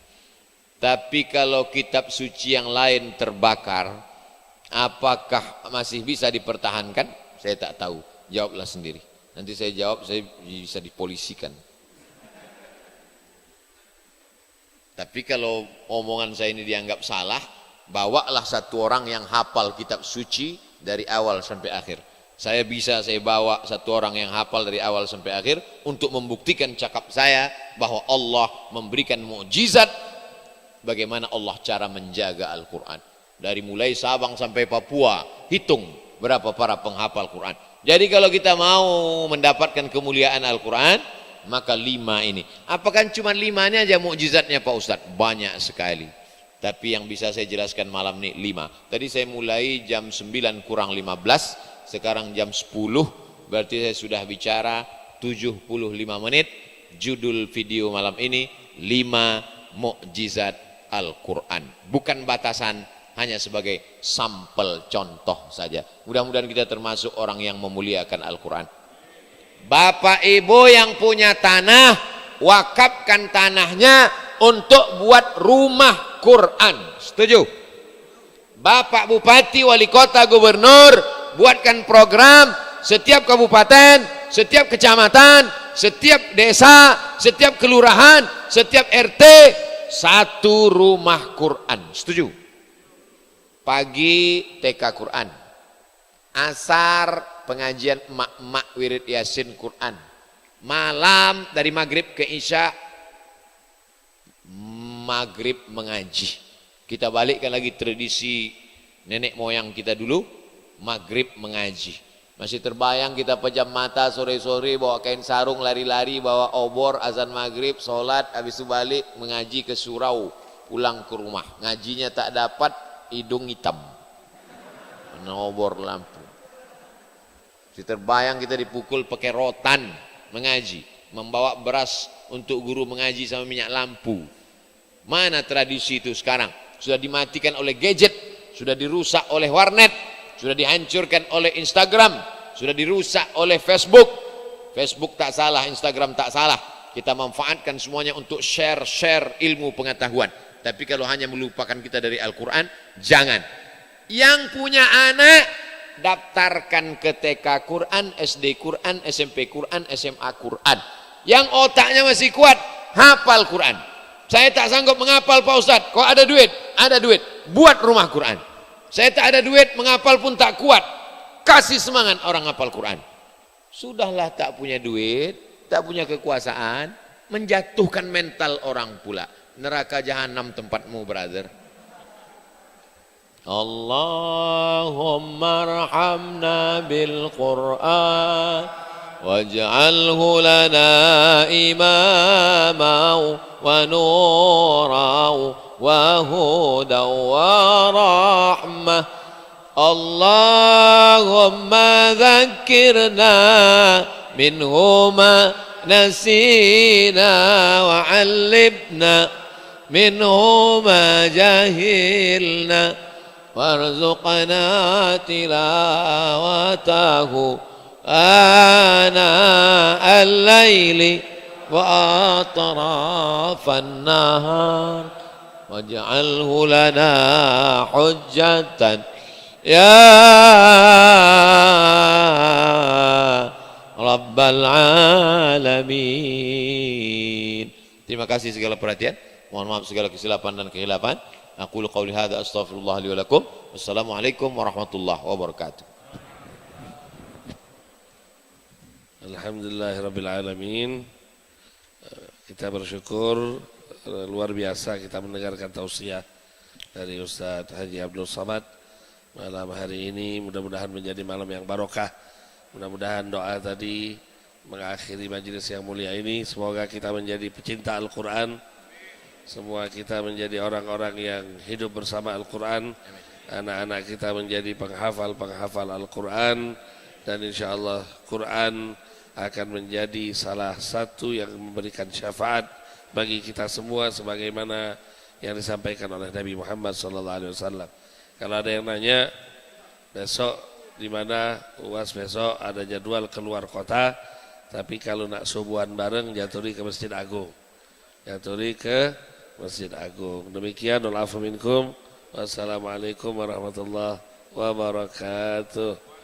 Tapi kalau kitab suci yang lain terbakar, apakah masih bisa dipertahankan? Saya tak tahu. Jawablah sendiri. Nanti saya jawab, saya bisa dipolisikan. Tapi kalau omongan saya ini dianggap salah, bawalah satu orang yang hafal kitab suci dari awal sampai akhir. Saya bawa satu orang yang hafal dari awal sampai akhir untuk membuktikan cakap saya bahwa Allah memberikan mukjizat bagaimana Allah cara menjaga Al-Quran. Dari mulai Sabang sampai Papua, hitung berapa para penghafal Quran. Jadi kalau kita mau mendapatkan kemuliaan Al-Quran, maka 5 ini. Apakah cuma 5 ini aja mukjizatnya Pak Ustadz? Banyak sekali. Tapi yang bisa saya jelaskan malam ini 5. Tadi saya mulai jam 9 kurang 15, sekarang jam 10, berarti saya sudah bicara 75 menit. Judul video malam ini 5 mukjizat Al-Quran. Bukan batasan, hanya sebagai sampel contoh saja. Mudah-mudahan kita termasuk orang yang memuliakan Al-Quran. Bapak ibu yang punya tanah, wakafkan tanahnya untuk buat rumah Quran. Setuju? Bapak bupati, wali kota, gubernur, buatkan program setiap kabupaten, setiap kecamatan, setiap desa, setiap kelurahan, setiap RT, satu rumah Quran. Setuju? Pagi TK Quran, asar pengajian emak-emak wirid yasin Quran, malam dari maghrib ke isya maghrib mengaji. Kita balikkan lagi tradisi nenek moyang kita dulu, maghrib mengaji. Masih terbayang kita pejam mata sore-sore bawa kain sarung lari-lari bawa obor, azan maghrib, sholat, habis itu balik mengaji ke surau, pulang ke rumah, ngajinya tak dapat, hidung hitam kena obor lampu. Masih terbayang kita dipukul pakai rotan mengaji, membawa beras untuk guru mengaji sama minyak lampu. Mana tradisi itu sekarang? Sudah dimatikan oleh gadget, sudah dirusak oleh warnet, sudah dihancurkan oleh Instagram, sudah dirusak oleh Facebook. Facebook tak salah, Instagram tak salah. Kita manfaatkan semuanya untuk share ilmu pengetahuan. Tapi kalau hanya melupakan kita dari Al-Quran, jangan. Yang punya anak, daftarkan ke TK Quran, SD Quran, SMP Quran, SMA Quran. Yang otaknya masih kuat, hafal Quran. Saya tak sanggup menghafal Pak Ustadz. Kok ada duit? Ada duit. Buat rumah Quran. Saya tak ada duit, menghafal pun tak kuat. Kasih semangat orang hafal Quran. Sudahlah tak punya duit, tak punya kekuasaan, menjatuhkan mental orang pula. Neraka jahanam tempatmu, brother. Allahumma arhamna bil Qur'an waj'alhu lana imama wa nura wa huda wa rahmah. Allahumma dhakkirna minhu ma nasina wa 'allimna minhu ma jahilna warzuqna tilawatahu ana al-laili wa atrafan nahar waj'alhu lana hujjatan ya Rabbal Alamin. Terima kasih segala perhatian. Mohon maaf segala kesilapan dan kehilafan. Aqulu qawli hadza astaghfirullah li wa lakum. Wassalamualaikum warahmatullahi wabarakatuh. Alhamdulillahirabbil alamin. Kita bersyukur luar biasa kita mendengarkan tausiah dari Ustaz Haji Abdul Samad malam hari ini. Mudah-mudahan menjadi malam yang barokah. Mudah-mudahan doa tadi mengakhiri majelis yang mulia ini. Semoga kita menjadi pecinta Al-Quran. Semua kita menjadi orang-orang yang hidup bersama Al-Quran. Anak-anak kita menjadi penghafal-penghafal Al-Quran. Dan insya Allah Quran akan menjadi salah satu yang memberikan syafaat bagi kita semua. Sebagaimana yang disampaikan oleh Nabi Muhammad SAW. Kalau ada yang nanya, besok di mana UAS besok ada jadwal keluar kota, tapi kalau nak subuhan bareng jaturi ke Masjid Agung. Jaturi ke Masjid Agung. Demikian, wal afu minkum. Wassalamualaikum warahmatullahi wabarakatuh.